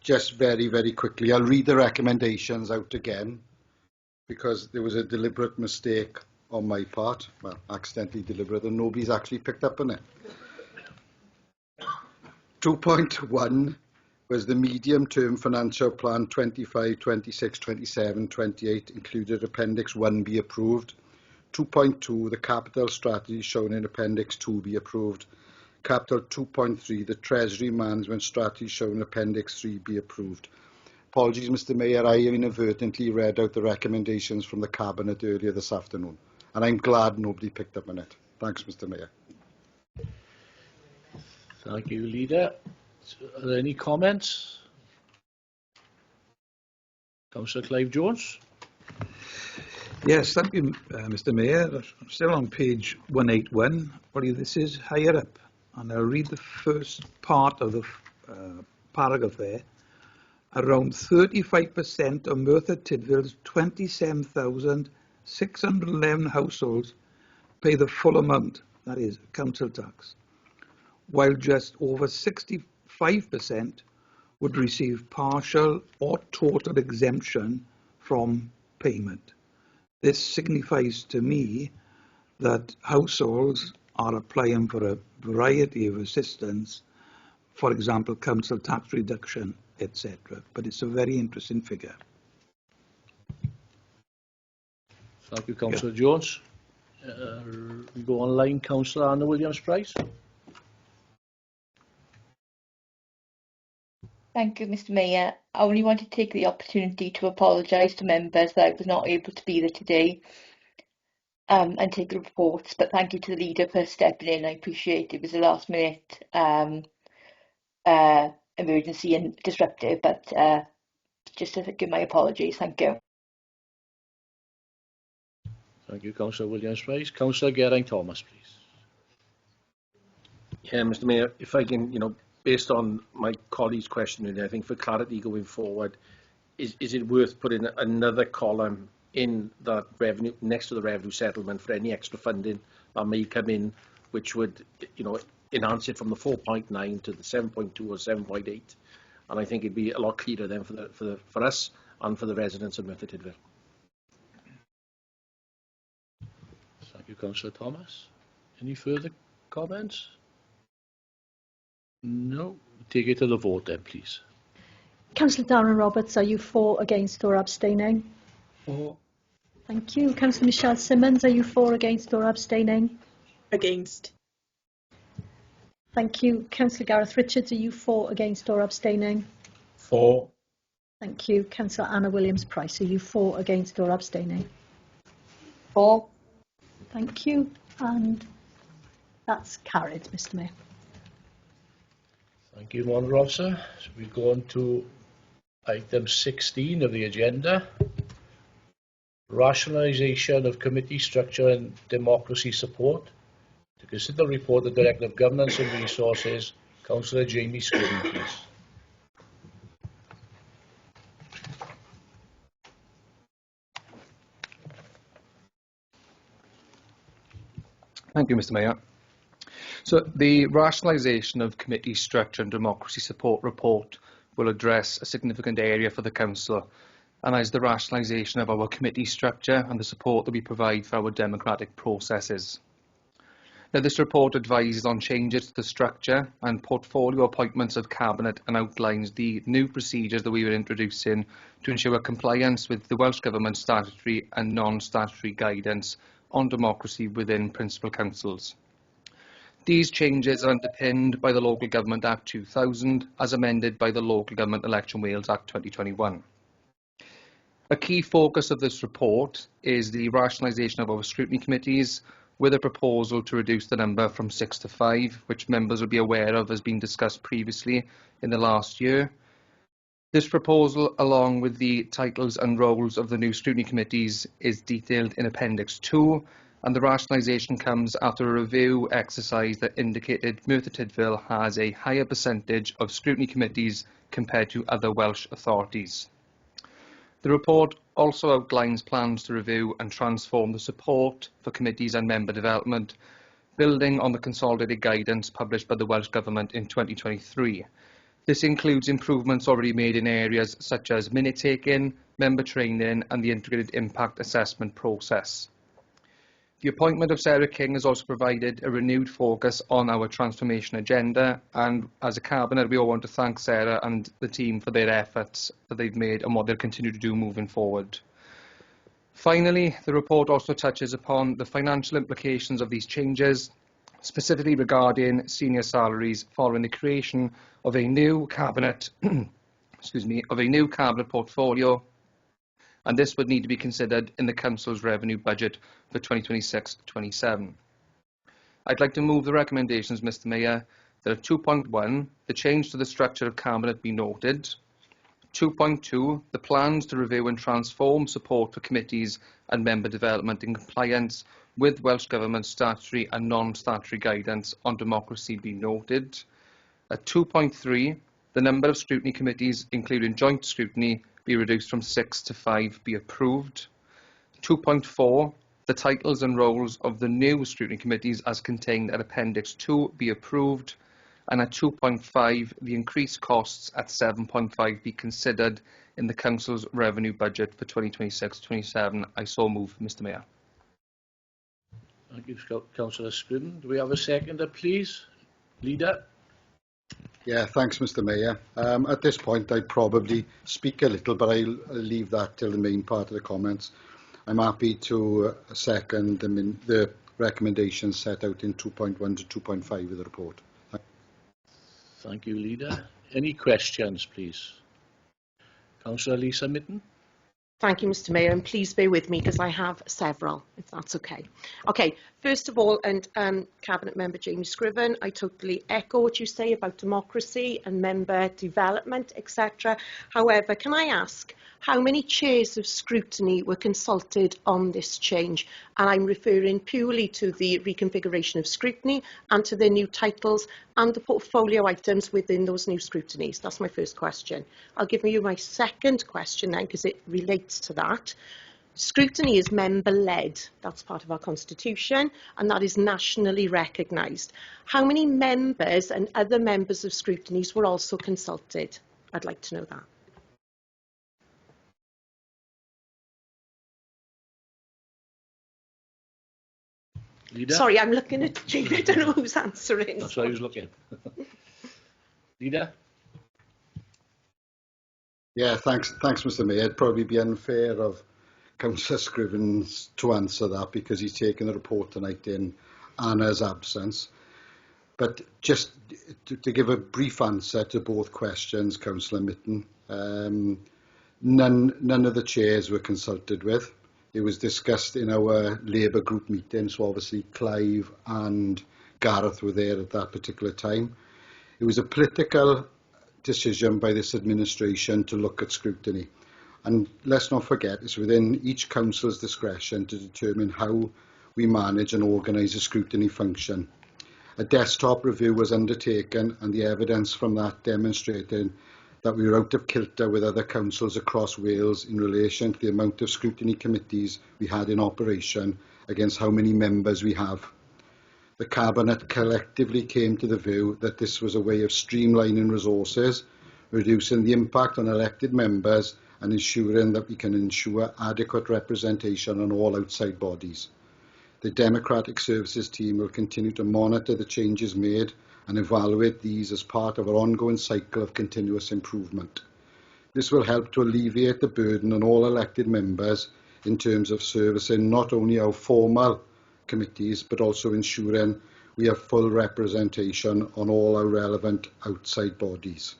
Just very, very quickly, I'll read the recommendations out again because there was a deliberate mistake on my part, well, accidentally deliberate, and nobody's actually picked up on it. 2.1 was the medium-term financial plan 25, 26, 27, 28, included Appendix 1 be approved. 2.2, the capital strategy shown in Appendix 2 be approved. Capital 2.3, the Treasury Management Strategy shown in Appendix 3 be approved. Apologies, Mr. Mayor, I inadvertently read out the recommendations from the Cabinet earlier this afternoon, and I'm glad nobody picked up on it. Thanks, Mr. Mayor. Thank you, Leader. Are there any comments? Councillor Clive Jones. Yes, thank you, Mr. Mayor. I'm still on page 181. This is higher up, and I'll read the first part of the paragraph there. Around 35% of Merthyr Tydfil's 27,611 households pay the full amount, that is, council tax, while just over 65% would receive partial or total exemption from payment. This signifies to me that households are applying for a variety of assistance, for example, council tax reduction, etc. But it's a very interesting figure. Thank you, Councillor Jones. We go online, Councillor Anna Williams-Price. Thank you, Mr. Mayor. I only want to take the opportunity to apologise to members that I was not able to be there today and take the reports, but thank you to the leader for stepping in. I appreciate it was a last minute emergency and disruptive, but just to give my apologies. Thank you. Thank you, Councillor Williams-Price. Councillor Geraint-Thomas, please. Yeah, Mr. Mayor, if I can, based on my colleague's question, I think for clarity going forward, is it worth putting another column in that revenue next to the revenue settlement for any extra funding that may come in, which would, enhance it from the 4.9 to the 7.2 or 7.8, and I think it'd be a lot clearer then for us and for the residents of Merthyr Tydfil. Thank you, Councillor Thomas. Any further comments? No. Take it to the vote then, please. Councillor Darren Roberts, are you for, against or abstaining? For. Thank you. Councillor Michelle Simmons, are you for, against or abstaining? Against. Thank you. Councillor Gareth Richards, are you for, against or abstaining? For. Thank you. Councillor Anna Williams-Price, are you for, against or abstaining? For. Thank you. And that's carried, Mr. Mayor. Thank you, Honourable Officer. So we go on to item 16 of the agenda. Rationalisation of committee structure and democracy support. To consider the report of the Director of Governance and Resources, Councillor Jamie Scriven, please. Thank you, Mr. Mayor. So the rationalisation of committee structure and democracy support report will address a significant area for the Council, and is the rationalisation of our committee structure and the support that we provide for our democratic processes. Now, this report advises on changes to the structure and portfolio appointments of Cabinet and outlines the new procedures that we are introducing to ensure compliance with the Welsh Government statutory and non-statutory guidance on democracy within principal councils. These changes are underpinned by the Local Government Act 2000 as amended by the Local Government Election Wales Act 2021. A key focus of this report is the rationalisation of our scrutiny committees, with a proposal to reduce the number from 6 to 5, which members will be aware of has been discussed previously in the last year. This proposal, along with the titles and roles of the new scrutiny committees, is detailed in Appendix 2, and the rationalisation comes after a review exercise that indicated Merthyr Tydfil has a higher percentage of scrutiny committees compared to other Welsh authorities. The report also outlines plans to review and transform the support for committees and member development, building on the consolidated guidance published by the Welsh Government in 2023. This includes improvements already made in areas such as minute taking, member training and the integrated impact assessment process. The appointment of Sarah King has also provided a renewed focus on our transformation agenda, and as a Cabinet we all want to thank Sarah and the team for their efforts that they've made and what they'll continue to do moving forward. Finally, the report also touches upon the financial implications of these changes, specifically regarding senior salaries following the creation of a new Cabinet Cabinet portfolio, and this would need to be considered in the Council's revenue budget for 2026-27. I'd like to move the recommendations, Mr Mayor, that at 2.1, the change to the structure of Cabinet be noted. 2.2, the plans to review and transform support for committees and member development in compliance with Welsh Government statutory and non-statutory guidance on democracy be noted. At 2.3, the number of scrutiny committees, including joint scrutiny, be reduced from 6 to 5 be approved. 2.4, the titles and roles of the new scrutiny committees as contained at Appendix 2 be approved. And at 2.5, the increased costs at 7.5 be considered in the Council's revenue budget for 2026-27. I so move, Mr Mayor. Thank you, Councillor Scriven. Do we have a seconder, please? Leader? Yeah, thanks, Mr Mayor. At this point, I'd probably speak a little, but I'll leave that till the main part of the comments. I'm happy to second the recommendations set out in 2.1 to 2.5 of the report. Thank you, Leader. Any questions, please? Councillor Lisa Mitten. Thank you, Mr Mayor, and please bear with me because I have several, if that's okay. Okay, first of all, and Cabinet Member Jamie Scriven, I totally echo what you say about democracy and member development, etc. However, can I ask how many chairs of scrutiny were consulted on this change? And I'm referring purely to the reconfiguration of scrutiny and to their new titles and the portfolio items within those new scrutinies. That's my first question. I'll give you my second question then, because it relates to that. Scrutiny is member-led. That's part of our constitution, and that is nationally recognised. How many members and other members of scrutinies were also consulted? I'd like to know that. Leader? Sorry, I'm looking at Jamie. I don't know who's answering. That's why I was looking. Leader? Yeah, thanks, Mr Mayor. It'd probably be unfair of Councillor Scriven to answer that because he's taken the report tonight in Anna's absence. But just to give a brief answer to both questions, Councillor Mitten, none of the chairs were consulted with. It was discussed in our Labour group meeting, so obviously Clive and Gareth were there at that particular time. It was a political decision by this administration to look at scrutiny. And let's not forget, it's within each council's discretion to determine how we manage and organise a scrutiny function. A desktop review was undertaken and the evidence from that demonstrated that we were out of kilter with other councils across Wales in relation to the amount of scrutiny committees we had in operation against how many members we have. The Cabinet collectively came to the view that this was a way of streamlining resources, reducing the impact on elected members and ensuring that we can ensure adequate representation on all outside bodies. The Democratic Services team will continue to monitor the changes made and evaluate these as part of our ongoing cycle of continuous improvement. This will help to alleviate the burden on all elected members in terms of servicing not only our formal committees but also ensuring we have full representation on all our relevant outside bodies.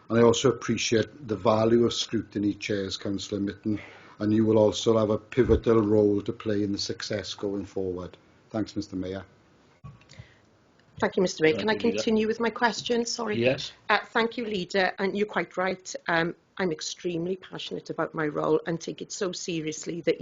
And I also appreciate the value of scrutiny chairs, Councillor Mitten, and you will also have a pivotal role to play in the success going forward. Thanks, Mr Mayor. Thank you, Mr Mayor. Can I continue with my question? Sorry. Yes. Thank you, Leader. And you're quite right. I'm extremely passionate about my role and take it so seriously that,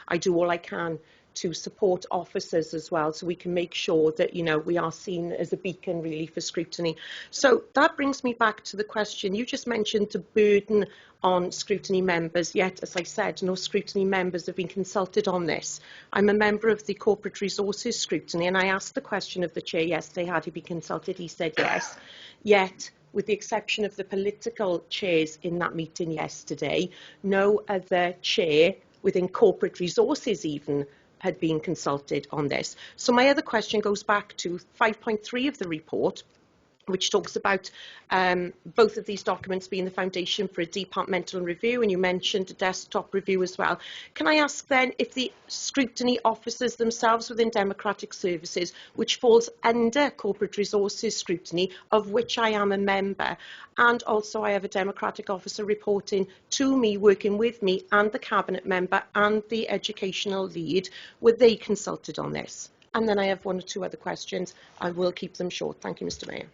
I do all I can to support officers as well, so we can make sure that, we are seen as a beacon really for scrutiny. So that brings me back to the question. You just mentioned the burden on scrutiny members, yet, as I said, no scrutiny members have been consulted on this. I'm a member of the Corporate Resources Scrutiny, and I asked the question of the chair yesterday, had he been consulted? He said yes. Yet, with the exception of the political chairs in that meeting yesterday, no other chair within Corporate Resources even had been consulted on this. So my other question goes back to 5.3 of the report, which talks about both of these documents being the foundation for a departmental review, and you mentioned a desktop review as well. Can I ask then if the scrutiny officers themselves within Democratic Services, which falls under Corporate Resources Scrutiny, of which I am a member, and also I have a Democratic officer reporting to me, working with me, and the Cabinet member and the educational lead, were they consulted on this? And then I have one or two other questions. I will keep them short. Thank you, Mr Mayor.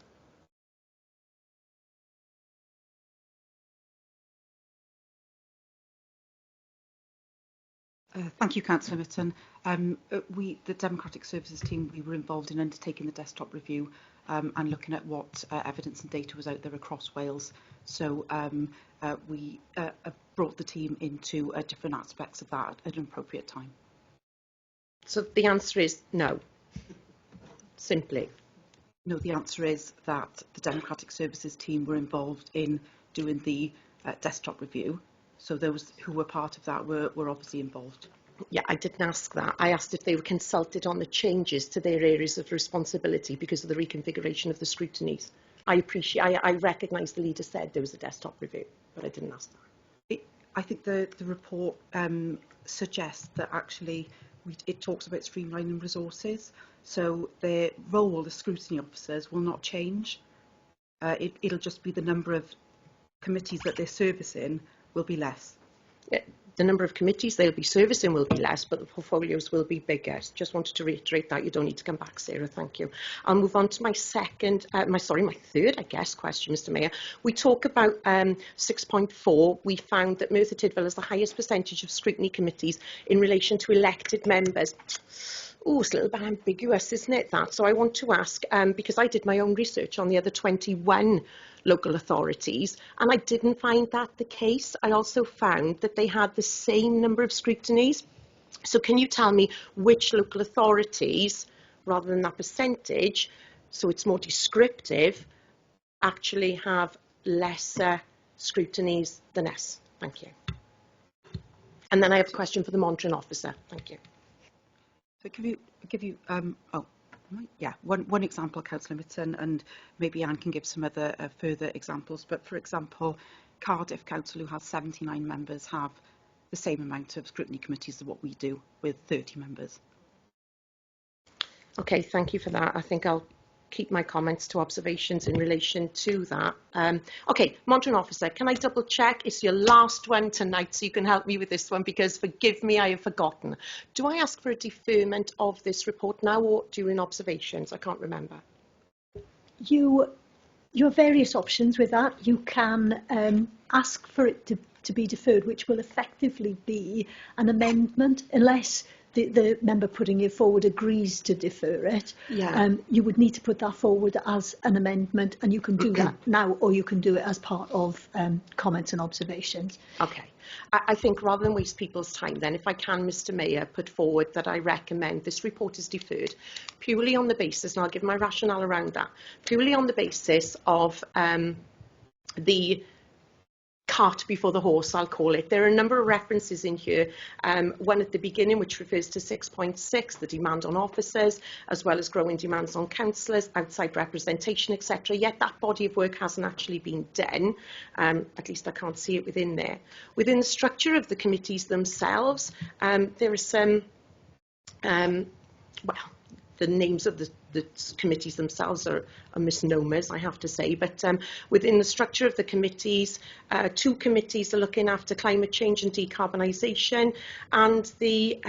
Thank you, Councillor Mitten. The Democratic Services team, we were involved in undertaking the desktop review and looking at what evidence and data was out there across Wales. So we brought the team into different aspects of that at an appropriate time. So the answer is no, simply. No, the answer is that the Democratic Services team were involved in doing the desktop review. So those who were part of that were obviously involved. Yeah, I didn't ask that. I asked if they were consulted on the changes to their areas of responsibility because of the reconfiguration of the scrutinies. I recognise the leader said there was a desktop review, but I didn't ask that. I think the report suggests that actually it talks about streamlining resources. So their role, the scrutiny officers, will not change. It'll just be the number of committees that they're servicing will be less. Yeah, the number of committees they'll be servicing will be less, but the portfolios will be bigger. Just wanted to reiterate that. You don't need to come back, Sarah. Thank you. I'll move on to my third, I guess, question, Mr Mayor. We talk about 6.4. We found that Merthyr Tydfil has the highest percentage of scrutiny committees in relation to elected members. Oh, it's a little bit ambiguous, isn't it, that? So I want to ask, because I did my own research on the other 21 local authorities, and I didn't find that the case. I also found that they had the same number of scrutinies. So can you tell me which local authorities, rather than that percentage, so it's more descriptive, actually have lesser scrutinies than us? Thank you. And then I have a question for the monitoring officer. Thank you. So give you one example, Councillor Mitten, and maybe Anne can give some other further examples. But for example, Cardiff Council, who has 79 members, have the same amount of scrutiny committees as what we do, with 30 members. Okay, thank you for that. I think I'll keep my comments to observations in relation to that. Okay, monitoring officer, can I double check? It's your last one tonight, so you can help me with this one, because forgive me, I have forgotten. Do I ask for a deferment of this report now or during observations? I can't remember. You have various options with that. You can ask for it to be deferred, which will effectively be an amendment, unless the member putting it forward agrees to defer it. Yeah. You would need to put that forward as an amendment, and you can do that now, or you can do it as part of comments and observations. Okay. I think rather than waste people's time then, if I can, Mr Mayor, put forward that I recommend this report is deferred purely on the basis, and I'll give my rationale around that, purely on the basis of the cart before the horse, I'll call it. There are a number of references in here, one at the beginning which refers to 6.6, the demand on officers, as well as growing demands on councillors, outside representation, etc. Yet that body of work hasn't actually been done, at least I can't see it within there. Within the structure of the committees themselves, there are some, the names of the committees themselves are misnomers, I have to say. But within the structure of the committees, 2 committees are looking after climate change and decarbonisation, and the,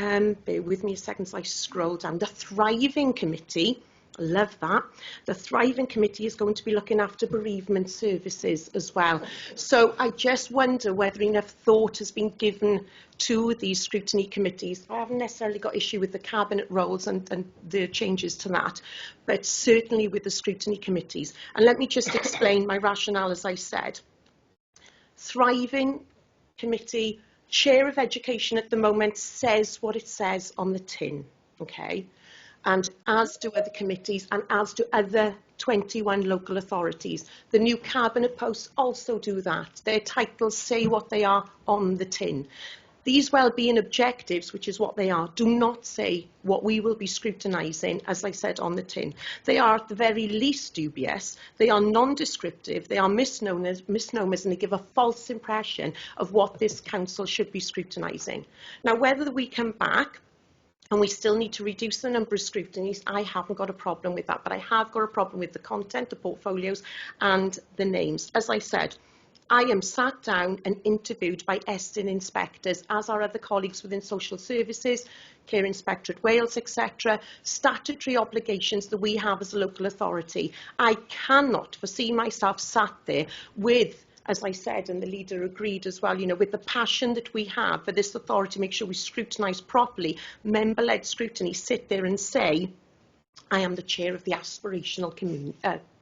bear with me a second as I scroll down, the Thriving Committee, I love that. The Thriving Committee is going to be looking after bereavement services as well. So I just wonder whether enough thought has been given to these scrutiny committees. I haven't necessarily got issue with the cabinet roles and the changes to that, but certainly with the scrutiny committees. And let me just explain my rationale. As I said, Thriving Committee, Chair of Education at the moment, says what it says on the tin, okay? And as do other committees and as do other 21 local authorities. The new cabinet posts also do that. Their titles say what they are on the tin. These wellbeing objectives, which is what they are, do not say what we will be scrutinising, as I said, on the tin. They are at the very least dubious, they are non-descriptive, they are misnomers, and they give a false impression of what this council should be scrutinising. Now, whether we come back and we still need to reduce the number of scrutinies, I haven't got a problem with that, but I have got a problem with the content, the portfolios and the names. As I said, I am sat down and interviewed by Estyn inspectors, as are other colleagues within social services, Care Inspectorate Wales, etc. Statutory obligations that we have as a local authority. I cannot foresee myself sat there with, as I said, and the leader agreed as well, you know, with the passion that we have for this authority to make sure we scrutinise properly, member-led scrutiny, sit there and say, I am the chair of the aspirational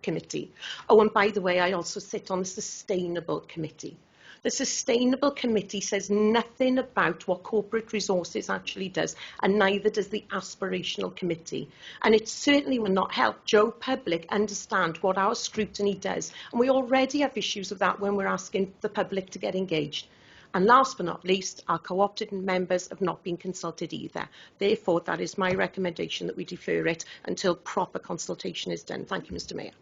committee. Oh, and by the way, I also sit on the Sustainable Committee. The Sustainable Committee says nothing about what corporate resources actually does, and neither does the Aspirational Committee. And it certainly will not help Joe Public understand what our scrutiny does. And we already have issues with that when we're asking the public to get engaged. And last but not least, our co-opted members have not been consulted either. Therefore, that is my recommendation that we defer it until proper consultation is done. Thank you, Mr Mayor.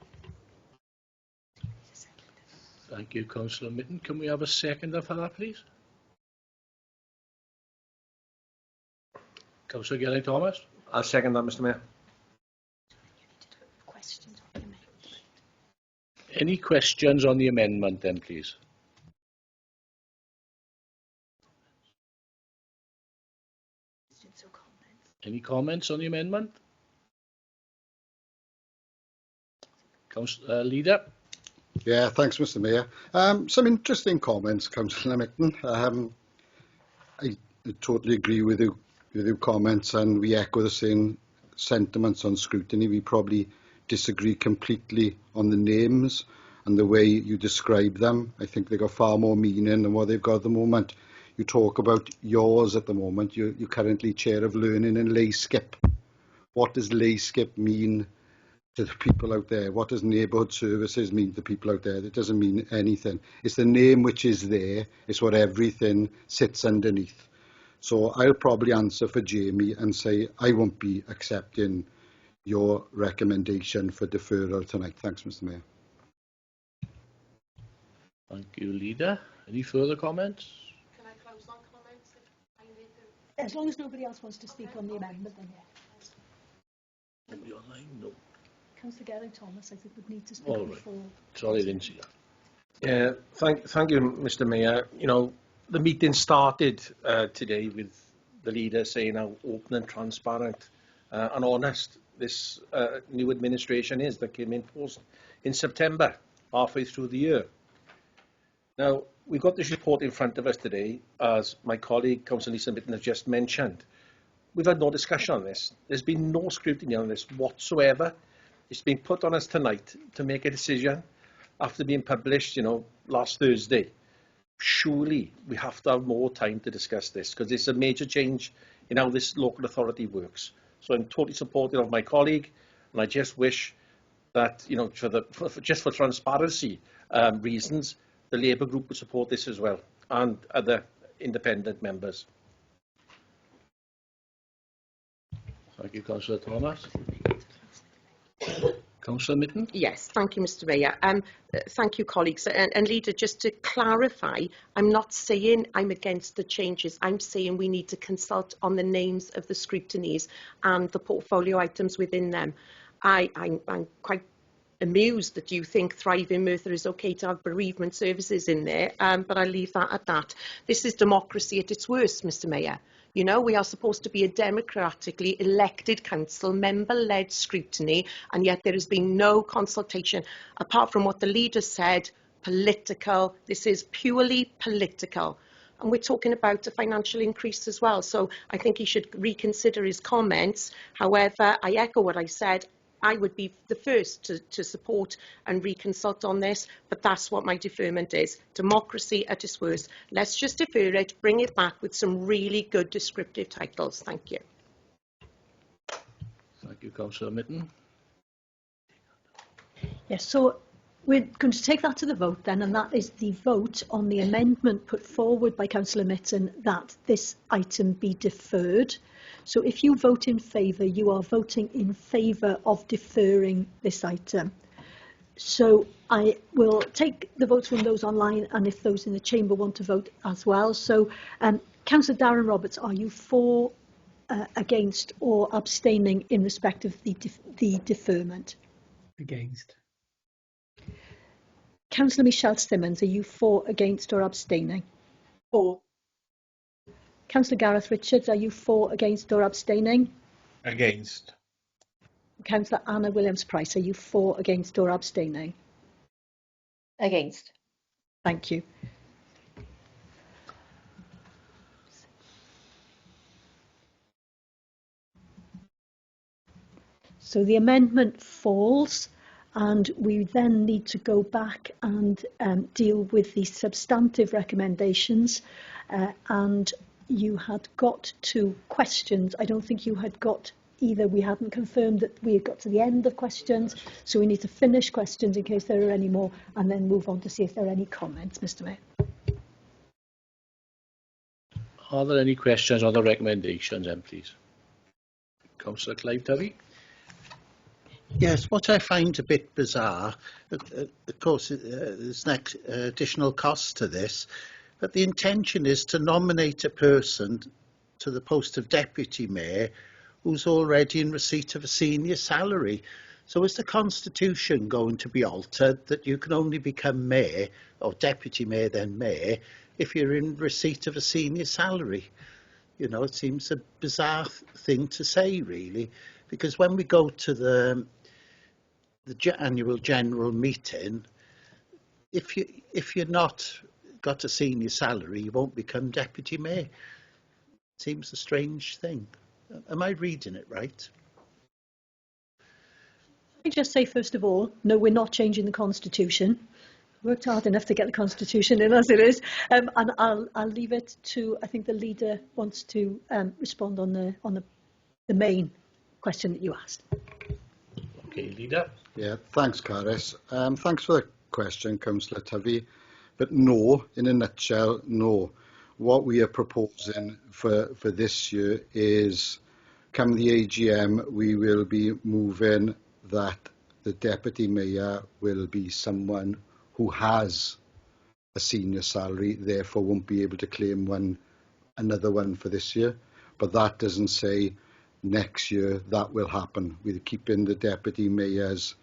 Thank you, Councillor Mitten. Can we have a seconder for that, please? Councillor Gelling-Thomas. I'll second that, Mr Mayor. Any questions on the amendment then, please? Any comments on the amendment? Councillor Leader. Yeah, thanks, Mr Mayor. Some interesting comments, Councillor Mitten. I totally agree with your comments, and we echo the same sentiments on scrutiny. We probably disagree completely on the names and the way you describe them. I think they've got far more meaning than what they've got at the moment. You talk about yours at the moment. You're currently Chair of Learning and Layskip. What does Layskip mean to the people out there? What does neighbourhood services mean to people out there? It doesn't mean anything. It's the name which is there. It's what everything sits underneath. So I'll probably answer for Jamie and say I won't be accepting your recommendation for deferral tonight. Thanks, Mr Mayor. Thank you, Leader. Any further comments? Can I close on comments? As long as nobody else wants to speak on the amendment, then yes. Nobody online? No. Councillor Gelling-Thomas, I think, would need to speak All right. before. Sorry, I didn't see that. Yeah, thank you, Mr Mayor. You know, the meeting started today with the leader saying how open and transparent and honest this new administration is that came in post in September, halfway through the year. Now, we've got this report in front of us today, as my colleague, Councillor Lisa Mitten, has just mentioned. We've had no discussion on this. There's been no scrutiny on this whatsoever. It's been put on us tonight to make a decision after being published, you know, last Thursday. Surely we have to have more time to discuss this because it's a major change in how this local authority works. So I'm totally supportive of my colleague, and I just wish that, you know, just for transparency reasons, the Labour group would support this as well, and other independent members. Thank you, Councillor Thomas. Councillor Mitten. Yes, thank you, Mr Mayor. Thank you, colleagues. And Leader, just to clarify, I'm not saying I'm against the changes. I'm saying we need to consult on the names of the scrutinies and the portfolio items within them. I'm quite amused that you think Thriving Merthyr is okay to have bereavement services in there, but I'll leave that at that. This is democracy at its worst, Mr Mayor. You know, we are supposed to be a democratically elected council, member-led scrutiny, and yet there has been no consultation, apart from what the leader said, political. This is purely political. And we're talking about a financial increase as well. So I think he should reconsider his comments. However, I echo what I said. I would be the first to support and reconsult on this, but that's what my deferment is. Democracy at its worst. Let's just defer it, bring it back with some really good descriptive titles. Thank you. Thank you, Councillor Mitten. Yes, so we're going to take that to the vote then, and that is the vote on the amendment put forward by Councillor Mitten that this item be deferred. So if you vote in favour, you are voting in favour of deferring this item. So I will take the votes from those online, and if those in the chamber want to vote as well. So Councillor Darren Roberts, are you for, against or abstaining in respect of the deferment? Against. Councillor Michelle Simmons, are you for, against or abstaining? For. Councillor Gareth Richards, are you for, against or abstaining? Against. Councillor Anna Williams-Price, are you for, against or abstaining? Against. Thank you. So the amendment falls, and we then need to go back and deal with the substantive recommendations, and you had got to questions. I don't think you had got either. We hadn't confirmed that we had got to the end of questions, so we need to finish questions in case there are any more, and then move on to see if there are any comments, Mr Mayor. Are there any questions on the recommendations then, please? Councillor Clive Tubby. Yes, what I find a bit bizarre, of course, there's an additional cost to this, but the intention is to nominate a person to the post of Deputy Mayor who's already in receipt of a senior salary. So is the Constitution going to be altered that you can only become Mayor, or Deputy Mayor then Mayor, if you're in receipt of a senior salary? You know, it seems a bizarre thing to say, really, because when we go to the annual general meeting, if you're not got a senior salary, you won't become Deputy Mayor. Seems a strange thing. Am I reading it right? Let me just say, first of all, no, we're not changing the Constitution. Worked hard enough to get the Constitution in as it is, and I'll leave it to. I think the leader wants to respond on the main question that you asked. Okay, leader. Yeah, thanks, Caris. Thanks for the question, Councillor Tubby. But no, in a nutshell, no. What we are proposing for this year is, come the AGM, we will be moving that the Deputy Mayor will be someone who has a senior salary, therefore won't be able to claim another one for this year. But that doesn't say next year that will happen. We're keeping the Deputy Mayor's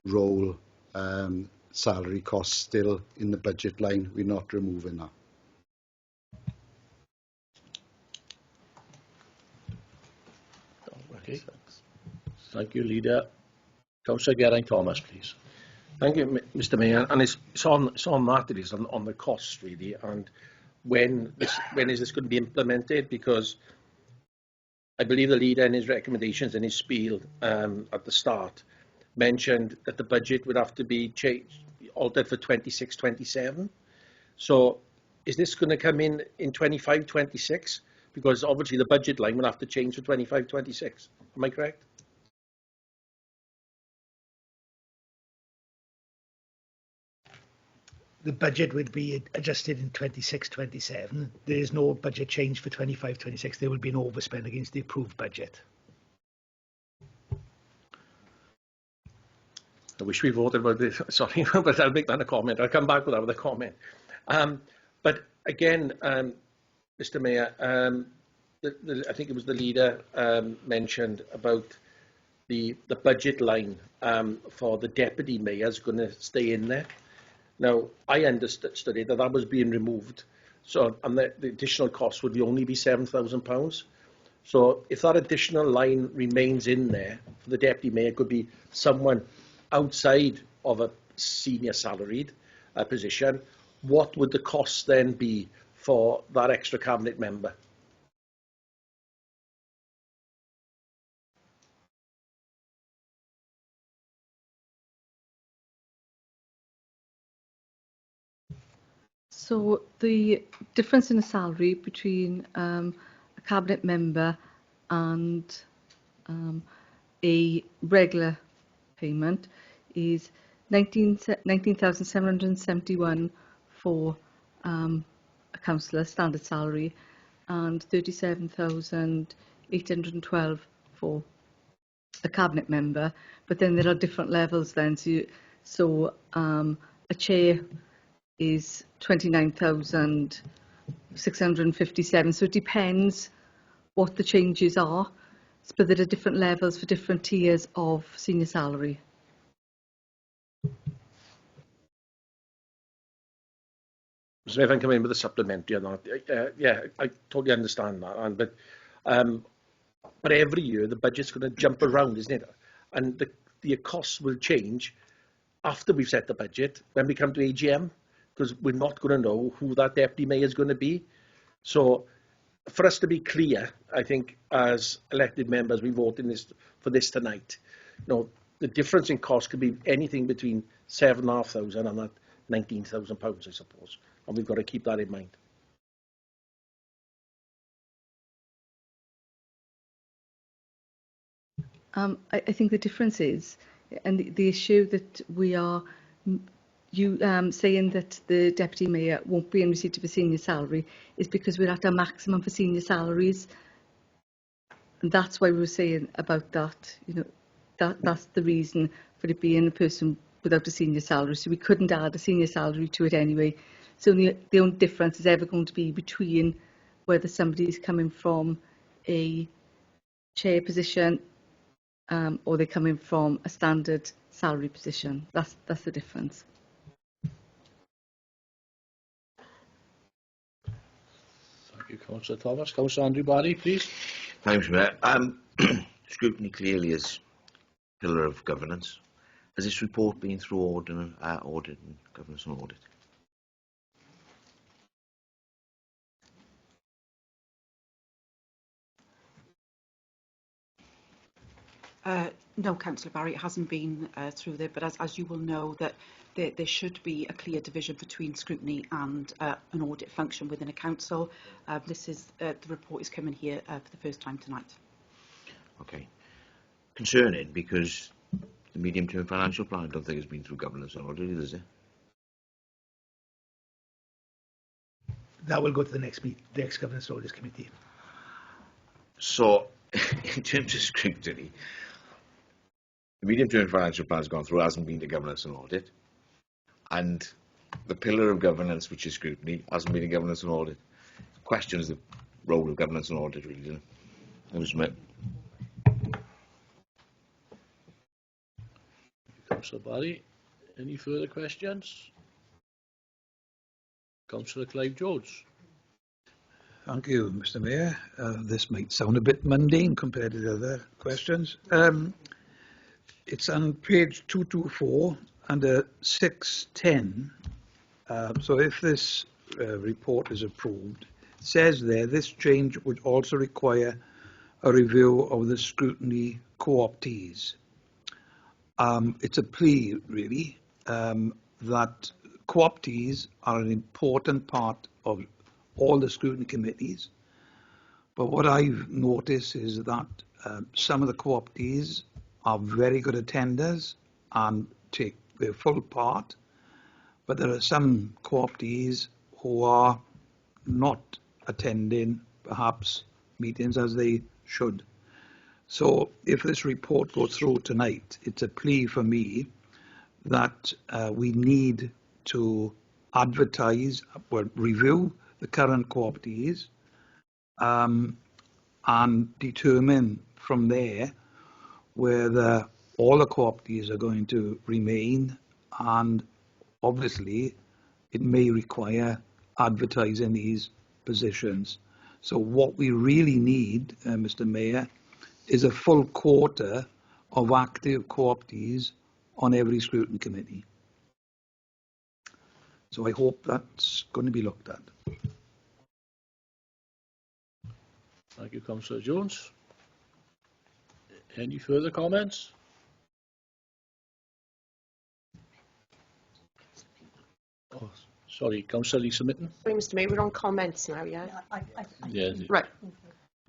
role salary costs still in the budget line. We're not removing that. Okay. Thank you, leader. Councillor Geraint Thomas, please. Thank you, Mr Mayor. And it's on that, it is on the costs really, and when is this going to be implemented? Because I believe the leader in his recommendations in his spiel at the start mentioned that the budget would have to be changed, altered for 26-27. So is this going to come in 25-26? Because obviously the budget line will have to change for 25-26. Am I correct? The budget would be adjusted in 26-27. There is no budget change for 25-26. There will be an overspend against the approved budget. I wish we voted about this, sorry, but I'll make that a comment. I'll come back with that with a comment. But again, Mr. Mayor, I think it was the leader mentioned about the budget line for the deputy mayor is going to stay in there. Now, I understood it that was being removed, so and the additional cost would only be £7,000. So if that additional line remains in there for the deputy mayor, it could be someone outside of a senior salaried position. What would the cost then be for that extra cabinet member? So the difference in the salary between a cabinet member and a regular payment is 19,771 for a councillor standard salary and 37,812 for a cabinet member. But then there are different levels then. So a chair is 29,657. So it depends what the changes are, but there are different levels for different tiers of senior salary. So if I come in with a supplementary on that, yeah, I totally understand that, but every year the budget's going to jump around, isn't it? And the costs will change after we've set the budget when we come to AGM, because we're not going to know who that deputy mayor is going to be. So for us to be clear, I think as elected members, we vote for this tonight. You know, the difference in cost could be anything between £7,500 and that £19,000, I suppose. And we've got to keep that in mind. I think the difference is, and the issue that we are, saying that the deputy mayor won't be in receipt of a senior salary is because we're at a maximum for senior salaries. And that's why we were saying about that, you know, that's the reason for it being a person without a senior salary. So we couldn't add a senior salary to it anyway. So the only difference is ever going to be between whether somebody is coming from a chair position or they're coming from a standard salary position. That's the difference. Thank you, Councillor Thomas. Councillor Andrew Barry, please. Thanks, Mayor. Scrutiny clearly is pillar of governance. Has this report been through audit and governance and audit? No, Councillor Barry, it hasn't been through there, but as you will know, that there should be a clear division between scrutiny and an audit function within a council. This is the report is coming here for the first time tonight. Okay. Concerning, because the medium-term financial plan I don't think has been through governance and audit, is it? That will go to the next governance audit committee. So, in terms of scrutiny, the medium-term financial plan has gone through, hasn't been to governance and audit, and the pillar of governance, which is scrutiny, hasn't been to governance and audit. Questions the role of governance and audit, really, doesn't it? That was my... Councillor Barry, any further questions? Councillor Clive Jones. Thank you, Mr. Mayor. This might sound a bit mundane compared to the other questions. It's on page 224 under 610. So if this report is approved, it says there this change would also require a review of the scrutiny co-optees. It's a plea, really, that co-optees are an important part of all the scrutiny committees. But what I've noticed is that some of the co-optees are very good attenders and take their full part, but there are some co-optees who are not attending perhaps meetings as they should. So if this report goes through tonight, it's a plea for me that we need to advertise, well, review the current cooperatives and determine from there whether all the cooperatives are going to remain, and obviously it may require advertising these positions. So what we really need, Mr. Mayor, is a full quota of active cooperatives on every scrutiny committee. So I hope that's going to be looked at. Thank you, Councillor Jones. Any further comments? Oh, sorry, Councillor Lisa Mitten. Sorry, Mr. Mayor, we're on comments now, yeah? Yeah. Right.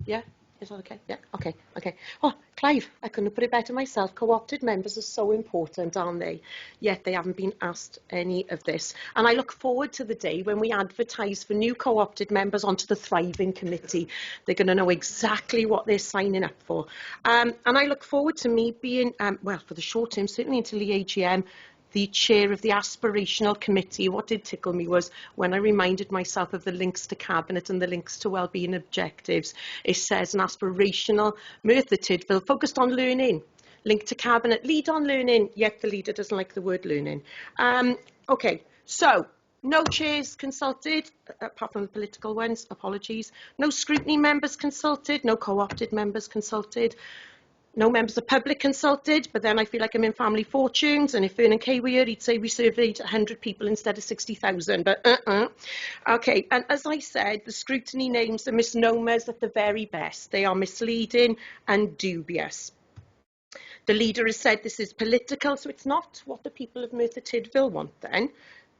Yeah? Is that okay? Yeah, okay, okay. Oh, Clive, I couldn't have put it better myself. Co-opted members are so important, aren't they? Yet they haven't been asked any of this. And I look forward to the day when we advertise for new co-opted members onto the Thriving Committee. They're going to know exactly what they're signing up for. And I look forward to me being, well, for the short term, certainly until the AGM, the chair of the aspirational committee. What did tickle me was when I reminded myself of the links to cabinet and the links to wellbeing objectives. It says an aspirational Merthyr Tydfil focused on learning, linked to cabinet, lead on learning, yet the leader doesn't like the word learning. Okay, so no chairs consulted, apart from the political ones, apologies. No scrutiny members consulted, no co-opted members consulted. No members of public consulted, but then I feel like I'm in Family Fortunes, and if Vernon Kay were here, he'd say we surveyed 100 people instead of 60,000, but Okay, and as I said, the scrutiny names are misnomers at the very best. They are misleading and dubious. The leader has said this is political, so it's not what the people of Merthyr Tydfil want then.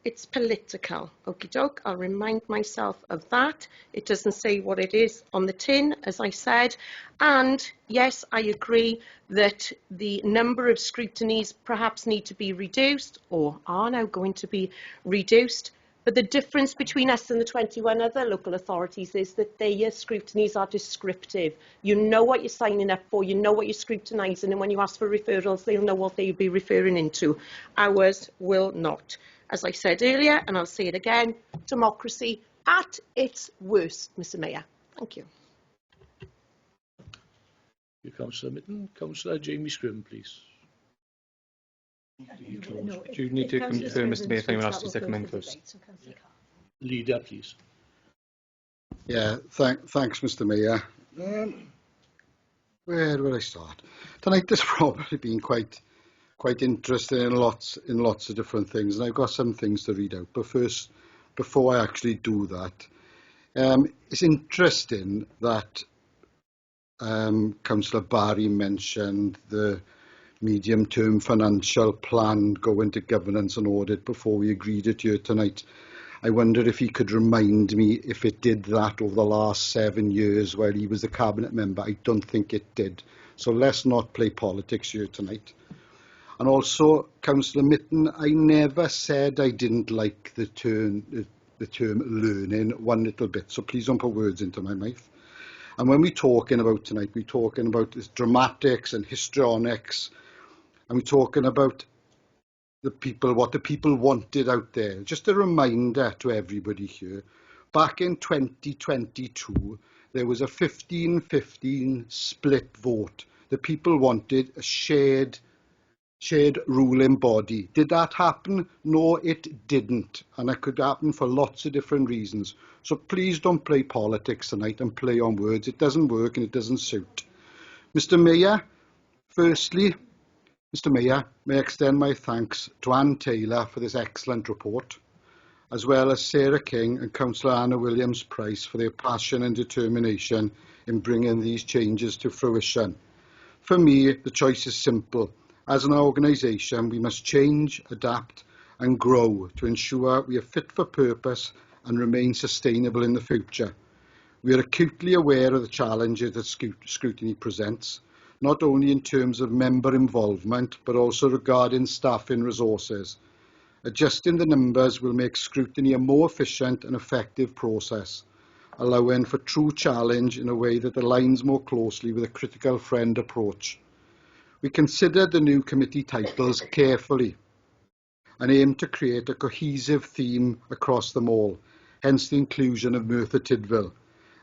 It's political. Okie doke, I'll remind myself of that. It doesn't say what it is on the tin, as I said. And yes, I agree that the number of scrutinies perhaps need to be reduced, or are now going to be reduced. But the difference between us and the 21 other local authorities is that their scrutinies are descriptive. You know what you're signing up for, you know what you're scrutinising, and when you ask for referrals, they'll know what they'll be referring into. Ours will not. As I said earlier, and I'll say it again, democracy at its worst, Mr. Mayor. Thank you. Thank you, Councillor Mitten. Councillor Jamie Scrim, please. Do you need to confirm, Mr. Mayor, if anyone else needs to come in first? Leader, please. Yeah, thanks, Mr. Mayor. Where would I start? Tonight has probably been quite interesting in lots of different things, and I've got some things to read out. But first, before I actually do that, it's interesting that Councillor Barry mentioned the medium-term financial plan going to governance and audit before we agreed it here tonight. I wonder if he could remind me if it did that over the last 7 years while he was a cabinet member. I don't think it did. So let's not play politics here tonight. And also, Councillor Mitten, I never said I didn't like the term learning one little bit, so please don't put words into my mouth. And when we're talking about tonight, we're talking about this dramatics and histrionics, and we're talking about the people, what the people wanted out there. Just a reminder to everybody here, back in 2022, there was a 15-15 split vote. The people wanted a shared ruling body. Did that happen? No, it didn't. And it could happen for lots of different reasons. So please don't play politics tonight and play on words. It doesn't work and it doesn't suit. Mr. Mayor, firstly, Mr. Mayor, may I extend my thanks to Anne Taylor for this excellent report, as well as Sarah King and Councillor Anna Williams-Price for their passion and determination in bringing these changes to fruition. For me, the choice is simple. As an organisation, we must change, adapt and grow to ensure we are fit for purpose and remain sustainable in the future. We are acutely aware of the challenges that scrutiny presents, not only in terms of member involvement, but also regarding staffing resources. Adjusting the numbers will make scrutiny a more efficient and effective process, allowing for true challenge in a way that aligns more closely with a critical friend approach. We considered the new committee titles carefully, and aim to create a cohesive theme across them all, hence the inclusion of Merthyr Tydfil.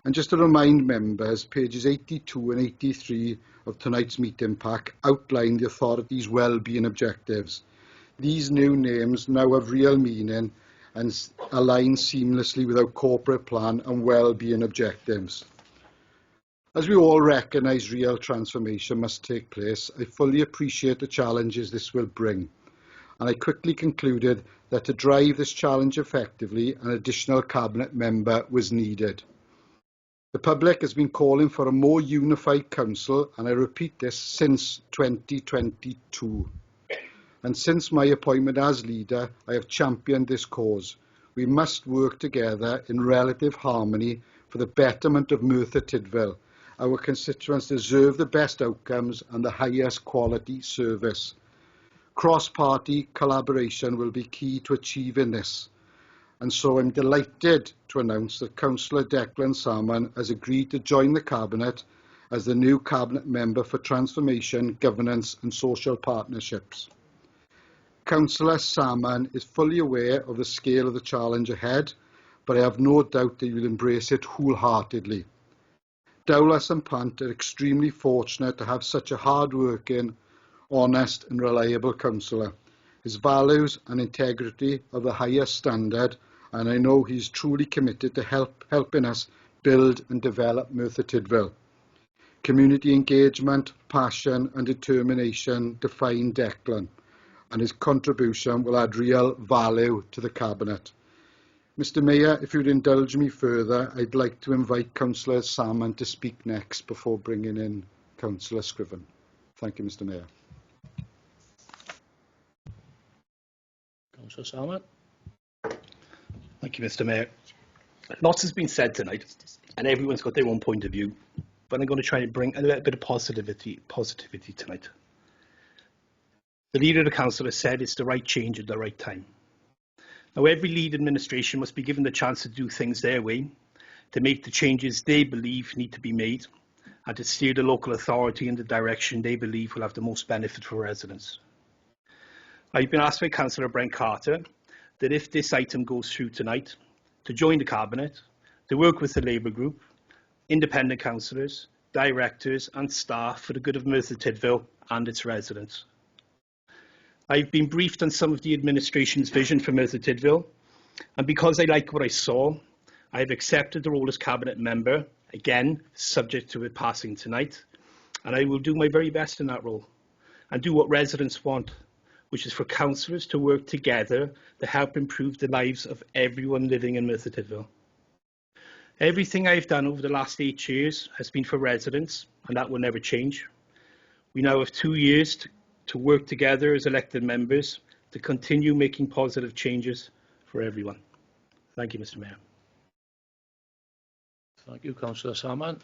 And just to remind members, pages 82 and 83 of tonight's meeting pack outline the authority's wellbeing objectives. These new names now have real meaning and align seamlessly with our corporate plan and wellbeing objectives. As we all recognise real transformation must take place, I fully appreciate the challenges this will bring, and I quickly concluded that to drive this challenge effectively, an additional Cabinet member was needed. The public has been calling for a more unified council, and I repeat this, since 2022. And since my appointment as leader, I have championed this cause. We must work together in relative harmony for the betterment of Merthyr Tydfil. Our constituents deserve the best outcomes and the highest quality service. Cross-party collaboration will be key to achieving this. And so I'm delighted to announce that Councillor Declan Salmon has agreed to join the Cabinet as the new Cabinet Member for Transformation, Governance and Social Partnerships. Councillor Salmon is fully aware of the scale of the challenge ahead, but I have no doubt that he will embrace it wholeheartedly. Dowlas and Pant are extremely fortunate to have such a hard-working, honest and reliable councillor. His values and integrity are the highest standard, and I know he is truly committed to helping us build and develop Merthyr Tydfil. Community engagement, passion and determination define Declan, and his contribution will add real value to the Cabinet. Mr Mayor, if you'd indulge me further, I'd like to invite Councillor Salmon to speak next before bringing in Councillor Scriven. Thank you, Mr Mayor. Councillor Salmon. Thank you, Mr Mayor. Lots has been said tonight, and everyone's got their own point of view, but I'm going to try and bring a little bit of positivity tonight. The Leader of the Council has said it's the right change at the right time. Now, every lead administration must be given the chance to do things their way, to make the changes they believe need to be made, and to steer the local authority in the direction they believe will have the most benefit for residents. I've been asked by Councillor Brent Carter that if this item goes through tonight, to join the Cabinet, to work with the Labour Group, independent councillors, directors and staff for the good of Merthyr Tydfil and its residents. I've been briefed on some of the administration's vision for Merthyr Tydfil, and because I like what I saw, I have accepted the role as Cabinet member, again subject to it passing tonight, and I will do my very best in that role and do what residents want, which is for councillors to work together to help improve the lives of everyone living in Merthyr Tydfil. Everything I've done over the last 8 years has been for residents, and that will never change. We now have 2 years to work together as elected members to continue making positive changes for everyone. Thank you, Mr Mayor. Thank you, Councillor Salmon.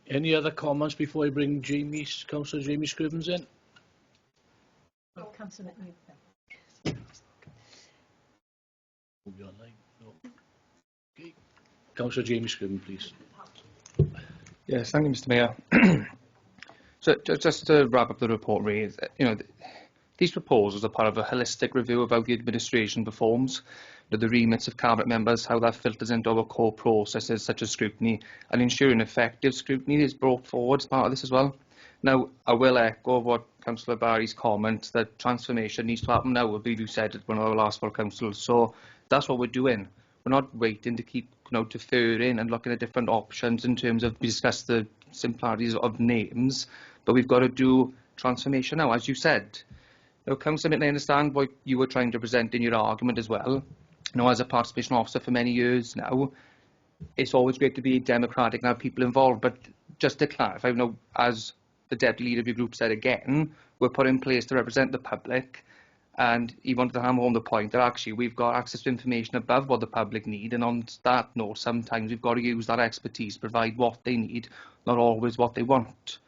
Any other comments before I bring Councillor Jamie Scrivens in? Oh, Councillor McNeil. Okay. Councillor Jamie Scriven, please. Yes, thank you, Mr Mayor. So just to wrap up the report, really, these proposals are part of a holistic review of how the administration performs, the remits of Cabinet members, how that filters into our core processes such as scrutiny, and ensuring effective scrutiny is brought forward as part of this as well. Now, I will echo what Councillor Barry's comment that transformation needs to happen now. I believe you said at one of our last full councils, so that's what we're doing. We're not waiting to keep deferring and looking at different options in terms of, we discussed the similarities of names, but we've got to do transformation now, as you said. Now, Councillor Minton, I understand what you were trying to present in your argument as well. As a participation officer for many years now, it's always great to be democratic and have people involved, but just to clarify, as the Deputy Leader of your group said again, we're put in place to represent the public, and he wanted to hammer home the point that actually we've got access to information above what the public need, and on that note, sometimes we've got to use that expertise to provide what they need, not always what they want.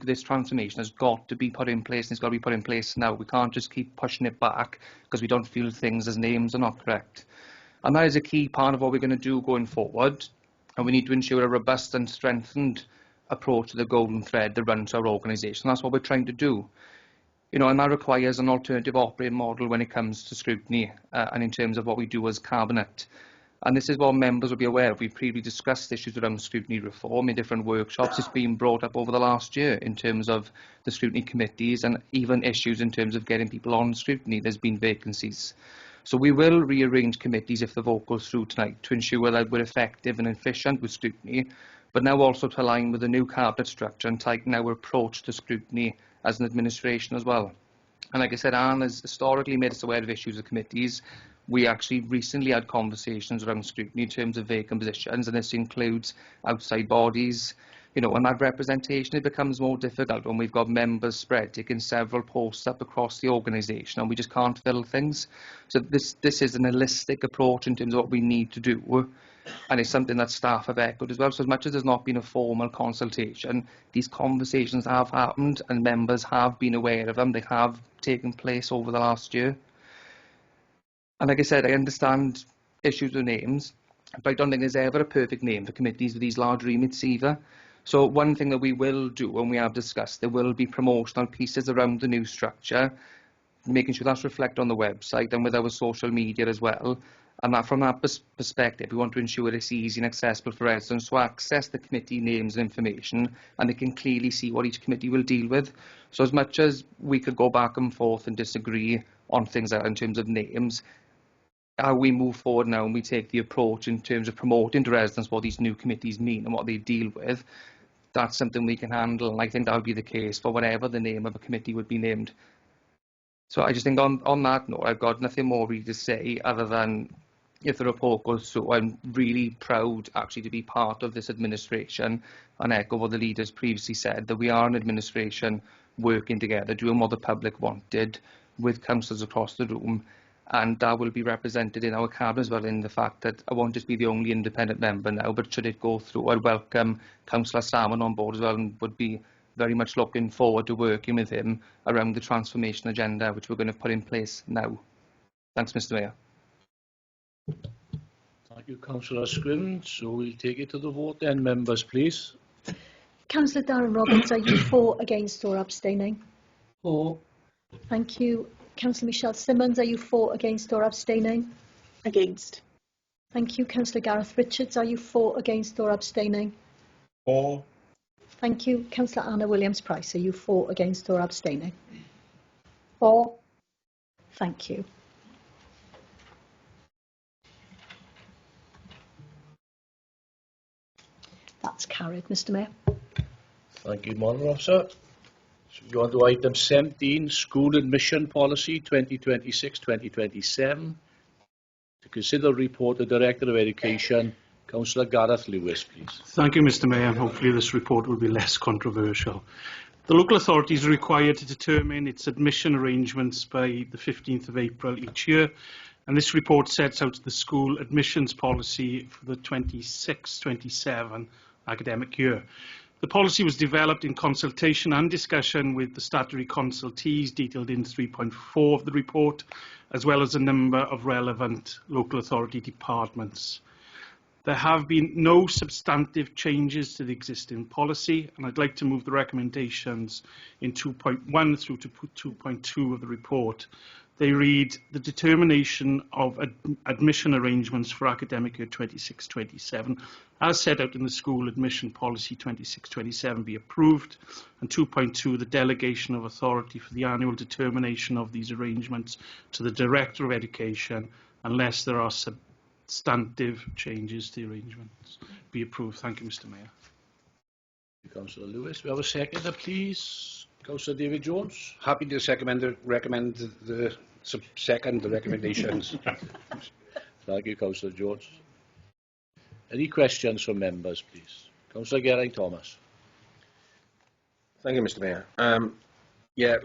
This transformation has got to be put in place, and it's got to be put in place now. We can't just keep pushing it back because we don't feel things as names are not correct. And that is a key part of what we're going to do going forward, and we need to ensure a robust and strengthened approach to the golden thread that runs our organisation. That's what we're trying to do. and that requires an alternative operating model when it comes to scrutiny and in terms of what we do as Cabinet. And this is what members will be aware of. We've previously discussed issues around scrutiny reform in different workshops. It's been brought up over the last year in terms of the scrutiny committees and even issues in terms of getting people on scrutiny. There's been vacancies. So we will rearrange committees if the vote goes through tonight to ensure that we're effective and efficient with scrutiny, but now also to align with the new Cabinet structure and tighten our approach to scrutiny as an administration as well. And like I said, Anne has historically made us aware of issues with committees. We actually recently had conversations around scrutiny in terms of vacant positions, and this includes outside bodies, and that representation, it becomes more difficult when we've got members spread taking several posts up across the organisation and we just can't fill things. So this is an holistic approach in terms of what we need to do, and it's something that staff have echoed as well. So as much as there's not been a formal consultation, these conversations have happened and members have been aware of them. They have taken place over the last year. And like I said, I understand issues with names, but I don't think there's ever a perfect name for committees with these large remits either. So one thing that we will do, and we have discussed, there will be promotional pieces around the new structure, making sure that's reflected on the website and with our social media as well. And that from that perspective, we want to ensure it's easy and accessible for residents to access the committee names and information, and they can clearly see what each committee will deal with. So as much as we could go back and forth and disagree on things like in terms of names, how we move forward now and we take the approach in terms of promoting to residents what these new committees mean and what they deal with, that's something we can handle, and I think that would be the case for whatever the name of a committee would be named. So I just think on that note, I've got nothing more really to say other than if the report goes through, I'm really proud actually to be part of this administration and echo what the leaders previously said, that we are an administration working together, doing what the public wanted with councillors across the room. And that will be represented in our Cabinet as well, in the fact that I won't just be the only independent member now, but should it go through, I'd welcome Councillor Salmon on board as well, and would be very much looking forward to working with him around the transformation agenda, which we're going to put in place now. Thanks, Mr Mayor. Thank you, Councillor Scriven. So we'll take it to the vote then. Members, please. Councillor Darren Roberts, are you for, against or abstaining? For. Thank you. Councillor Michelle Simmons, are you for, against or abstaining? Against. Thank you. Councillor Gareth Richards, are you for, against or abstaining? For. Thank you. Councillor Anna Williams-Price, are you for, against or abstaining? For. Thank you. That's carried, Mr Mayor. Thank you, Moderator Officer. So we go on to item 17, School Admission Policy 2026-2027. To consider the report of the Director of Education, Councillor Gareth Lewis, please. Thank you, Mr Mayor, and hopefully this report will be less controversial. The local authority is required to determine its admission arrangements by the 15th of April each year, and this report sets out the school admissions policy for the 26-27 academic year. The policy was developed in consultation and discussion with the statutory consultees detailed in 3.4 of the report, as well as a number of relevant local authority departments. There have been no substantive changes to the existing policy, and I'd like to move the recommendations in 2.1 through to 2.2 of the report. They read, the determination of admission arrangements for academic year 26-27 as set out in the school admission policy 26-27 be approved, and 2.2, the delegation of authority for the annual determination of these arrangements to the Director of Education unless there are substantive changes to the arrangements be approved. Thank you, Mr Mayor. Councillor Lewis, we have a seconder, please. Councillor David Jones. Happy to second the recommendations. Thank you, Councillor Jones. Any questions from members, please? Councillor Geraint-Thomas. Thank you, Mr Mayor. Yeah,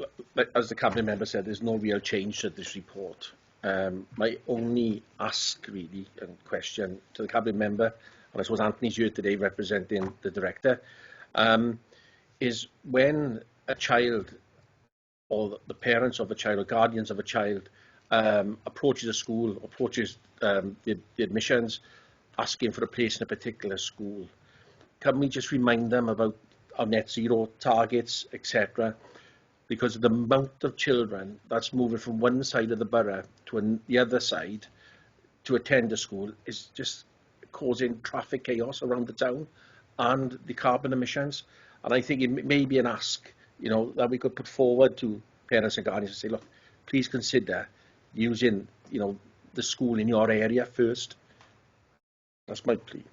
as the Cabinet member said, there's no real change to this report. My only ask, really, and question to the Cabinet member, and I suppose Anthony's here today representing the Director, is when a child or the parents of a child or guardians of a child approaches a school, approaches the admissions, asking for a place in a particular school, can we just remind them about our net zero targets, etc., because of the amount of children that's moving from one side of the borough to the other side to attend a school is just causing traffic chaos around the town and the carbon emissions. And I think it may be an ask, that we could put forward to parents and guardians and say, look, please consider using, the school in your area first. That's my plea.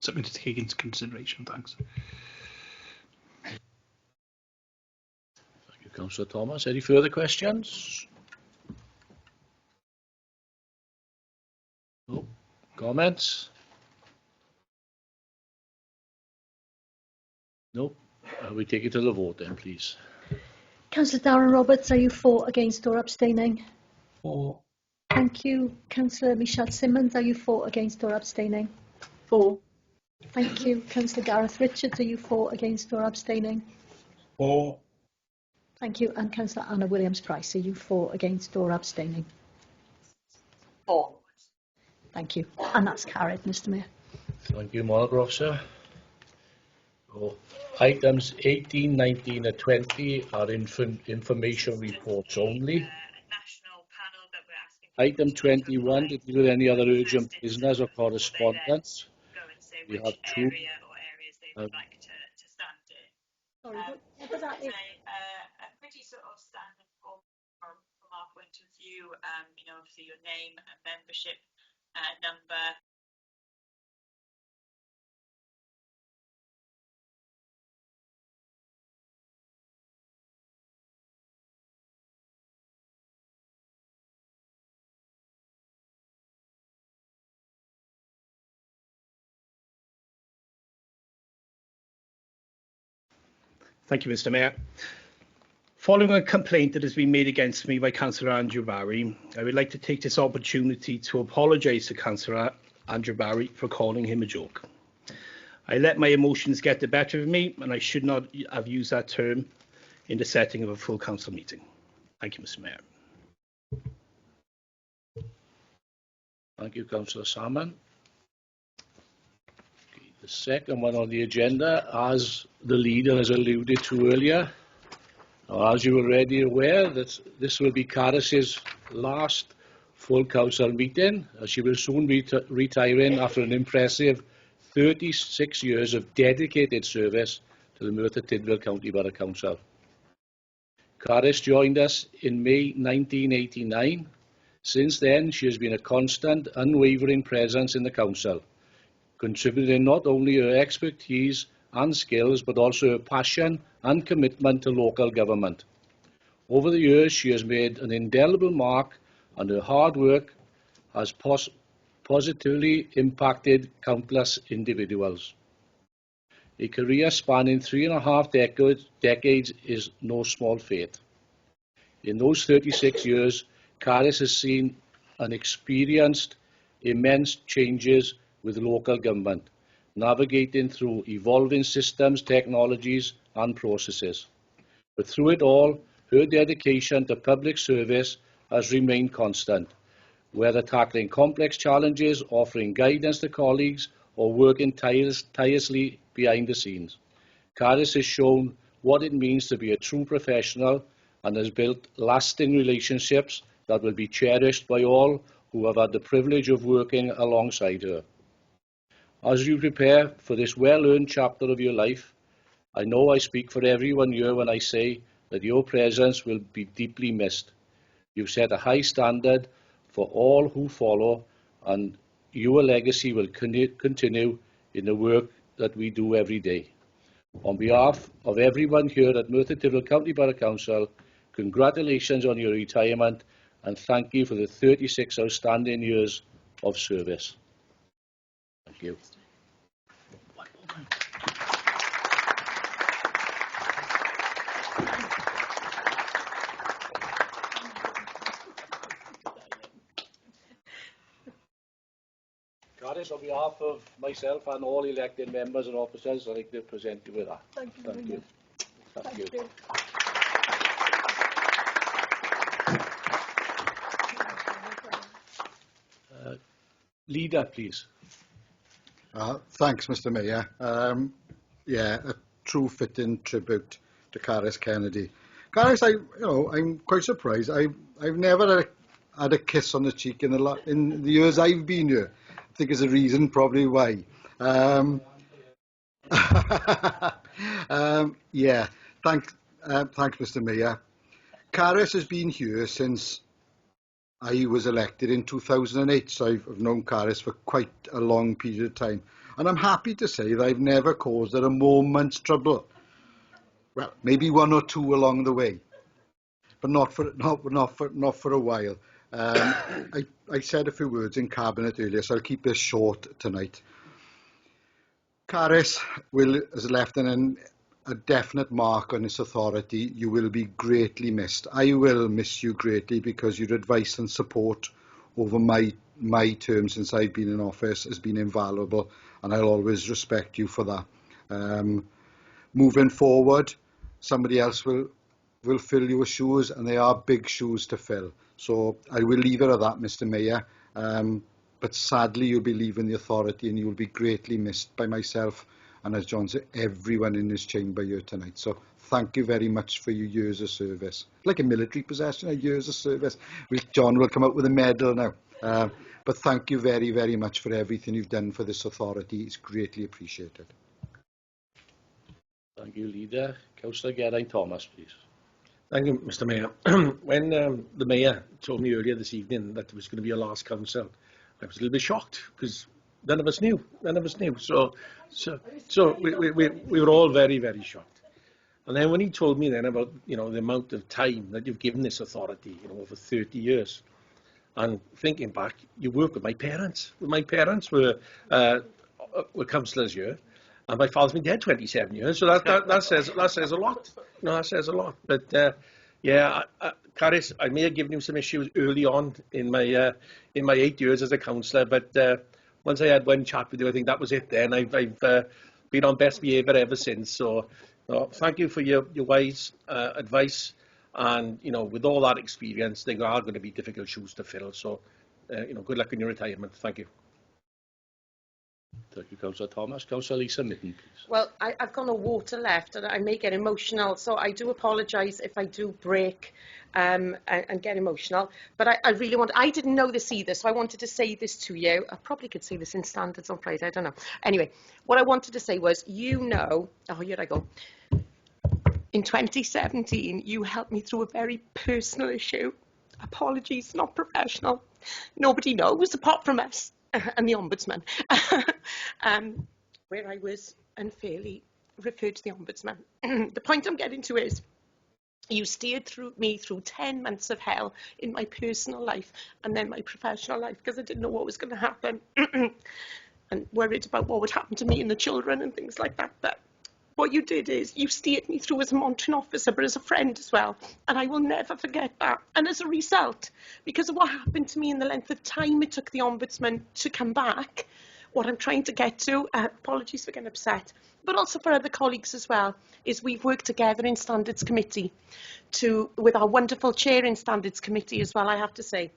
Something to take into consideration, thanks. Thank you, Councillor Thomas. Any further questions? No. Comments? No. We take it to the vote then, please. Councillor Darren Roberts, are you for, against or abstaining? For. Thank you. Councillor Michelle Simmons, are you for, against or abstaining? For. Thank you. Councillor Gareth Richards, are you for, against or abstaining? For. Thank you. And Councillor Anna Williams-Price, are you for, against or abstaining? For. Thank you. And that's carried, Mr Mayor. Thank you, Monocle Officer. So, items 18, 19 and 20 are information reports only. Item 21, to deal with any other urgent business or correspondence. We have two. Sorry, what was that? A pretty sort of standard form from our point of view. Obviously your name and membership number. Thank you, Mr Mayor. Following a complaint that has been made against me by Councillor Andrew Barry, I would like to take this opportunity to apologise to Councillor Andrew Barry for calling him a joke. I let my emotions get the better of me, and I should not have used that term in the setting of a full council meeting. Thank you, Mr Mayor. Thank you, Councillor Salmon. Okay, the second one on the agenda, as the leader has alluded to earlier, as you are already aware, that this will be Caris's last full council meeting, as she will soon be retiring after an impressive 36 years of dedicated service to the Merthyr Tydfil County Borough Council. Caris joined us in May 1989. Since then, she has been a constant, unwavering presence in the council, contributing not only her expertise and skills, but also her passion and commitment to local government. Over the years, she has made an indelible mark, and her hard work has positively impacted countless individuals. A career spanning 3.5 decades is no small feat. In those 36 years, Caris has seen and experienced immense changes with local government, navigating through evolving systems, technologies and processes. But through it all, her dedication to public service has remained constant, whether tackling complex challenges, offering guidance to colleagues, or working tirelessly behind the scenes. Caris has shown what it means to be a true professional and has built lasting relationships that will be cherished by all who have had the privilege of working alongside her. As you prepare for this well-earned chapter of your life, I know I speak for everyone here when I say that your presence will be deeply missed. You've set a high standard for all who follow, and your legacy will continue in the work that we do every day. On behalf of everyone here at Merthyr Tydfil County Borough Council, congratulations on your retirement and thank you for the 36 outstanding years of service. Thank you. Caris, on behalf of myself and all elected members and officers, I'd like to present you with that. Thank you. Thank you. Thank you. Leader, please. Thanks, Mr. Mayor. Yeah, a true fitting tribute to Caris Kennedy. Caris, I'm quite surprised. I've never had a kiss on the cheek in the years I've been here. I think there's a reason, probably why. Yeah, thanks, Mr. Mayor. Caris has been here since I was elected in 2008, so I've known Caris for quite a long period of time. And I'm happy to say that I've never caused her a moment's trouble. Well, maybe one or two along the way, but not for a while. I said a few words in Cabinet earlier, so I'll keep this short tonight. Caris has left a definite mark on this authority. You will be greatly missed. I will miss you greatly because your advice and support over my term since I've been in office has been invaluable, and I'll always respect you for that. Moving forward, somebody else will fill your shoes, and they are big shoes to fill. So I will leave it at that, Mr. Mayor. But sadly, you'll be leaving the authority, and you will be greatly missed by myself and, as John said, everyone in this chamber here tonight. So thank you very much for your years of service. Like a military possession, years of service. John will come out with a medal now. But thank you very, very much for everything you've done for this authority. It's greatly appreciated. Thank you, Leader. Councillor Geraint Thomas, please. Thank you, Mr. Mayor. When the Mayor told me earlier this evening that it was going to be a last council, I was a little bit shocked because none of us knew. So we were all very, very shocked. And then when he told me then about, the amount of time that you've given this authority, over 30 years, and thinking back, you worked with my parents. My parents were councillors here, and my father's been dead 27 years. So that says a lot. That says a lot. But Caris, I may have given him some issues early on in my 8 years as a councillor, but once I had one chat with you, I think that was it. Then I've been on best behaviour ever since. So thank you for your wise advice, and with all that experience, they are going to be difficult shoes to fill. So good luck in your retirement. Thank you. Thank you, Councillor Thomas. Councillor Lisa Mitton, please. Well, I've got no water left, and I may get emotional, so I do apologise if I do break and get emotional. But I really I didn't know this either, so I wanted to say this to you. I probably could say this in standards on Friday, I don't know. Anyway, what I wanted to say was, oh, here I go. In 2017, you helped me through a very personal issue. Apologies, not professional. Nobody knows apart from us and the Ombudsman, where I was unfairly referred to the Ombudsman. The point I'm getting to is, you steered me through 10 months of hell in my personal life and then my professional life, because I didn't know what was going to happen and worried about what would happen to me and the children and things like that. But what you did is you steered me through as a monitoring officer, but as a friend as well. And I will never forget that. And as a result, because of what happened to me in the length of time it took the Ombudsman to come back, what I'm trying to get to, apologies for getting upset, but also for other colleagues as well, is we've worked together in Standards Committee with our wonderful chair in Standards Committee as well, I have to say,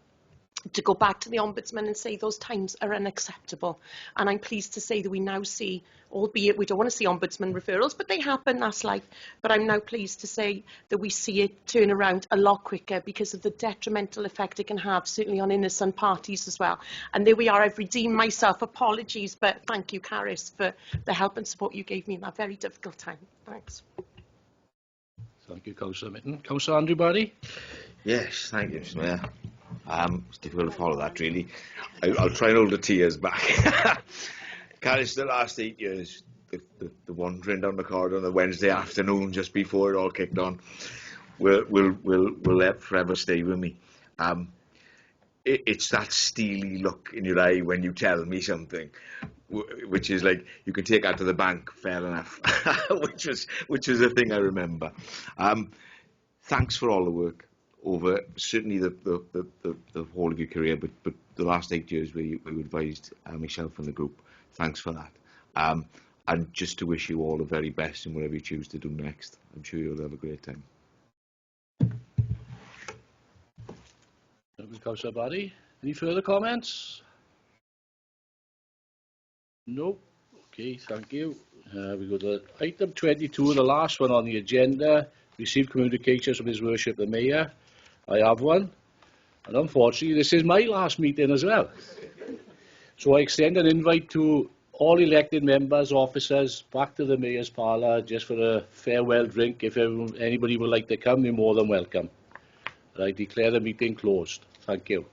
to go back to the Ombudsman and say those times are unacceptable. And I'm pleased to say that we now see, albeit we don't want to see Ombudsman referrals, but they happen, that's life. But I'm now pleased to say that we see it turn around a lot quicker because of the detrimental effect it can have, certainly on innocent parties as well. And there we are, I've redeemed myself. Apologies, but thank you, Caris, for the help and support you gave me in that very difficult time. Thanks. Thank you, Councillor Mitton. Councillor Andrew Barry. Yes, thank you, Mr. Mayor. It's difficult to follow that, really. I'll try and hold the tears back. Caris, the last 8 years, the wandering down the corridor on the Wednesday afternoon just before it all kicked on, will forever stay with me. It's that steely look in your eye when you tell me something, which is like, you can take that to the bank, fair enough, which is a thing I remember. Thanks for all the work over certainly the whole of your career, but the last 8 years where you advised myself and the group. Thanks for that. And just to wish you all the very best in whatever you choose to do next. I'm sure you'll have a great time. Councillor Barry. Any further comments? No. Okay, thank you. We go to item 22, the last one on the agenda. Received communications from His Worship the Mayor. I have one. And unfortunately, this is my last meeting as well. So I extend an invite to all elected members, officers, back to the Mayor's Parlour just for a farewell drink. If anybody would like to come, you're more than welcome. And I declare the meeting closed. Thank you.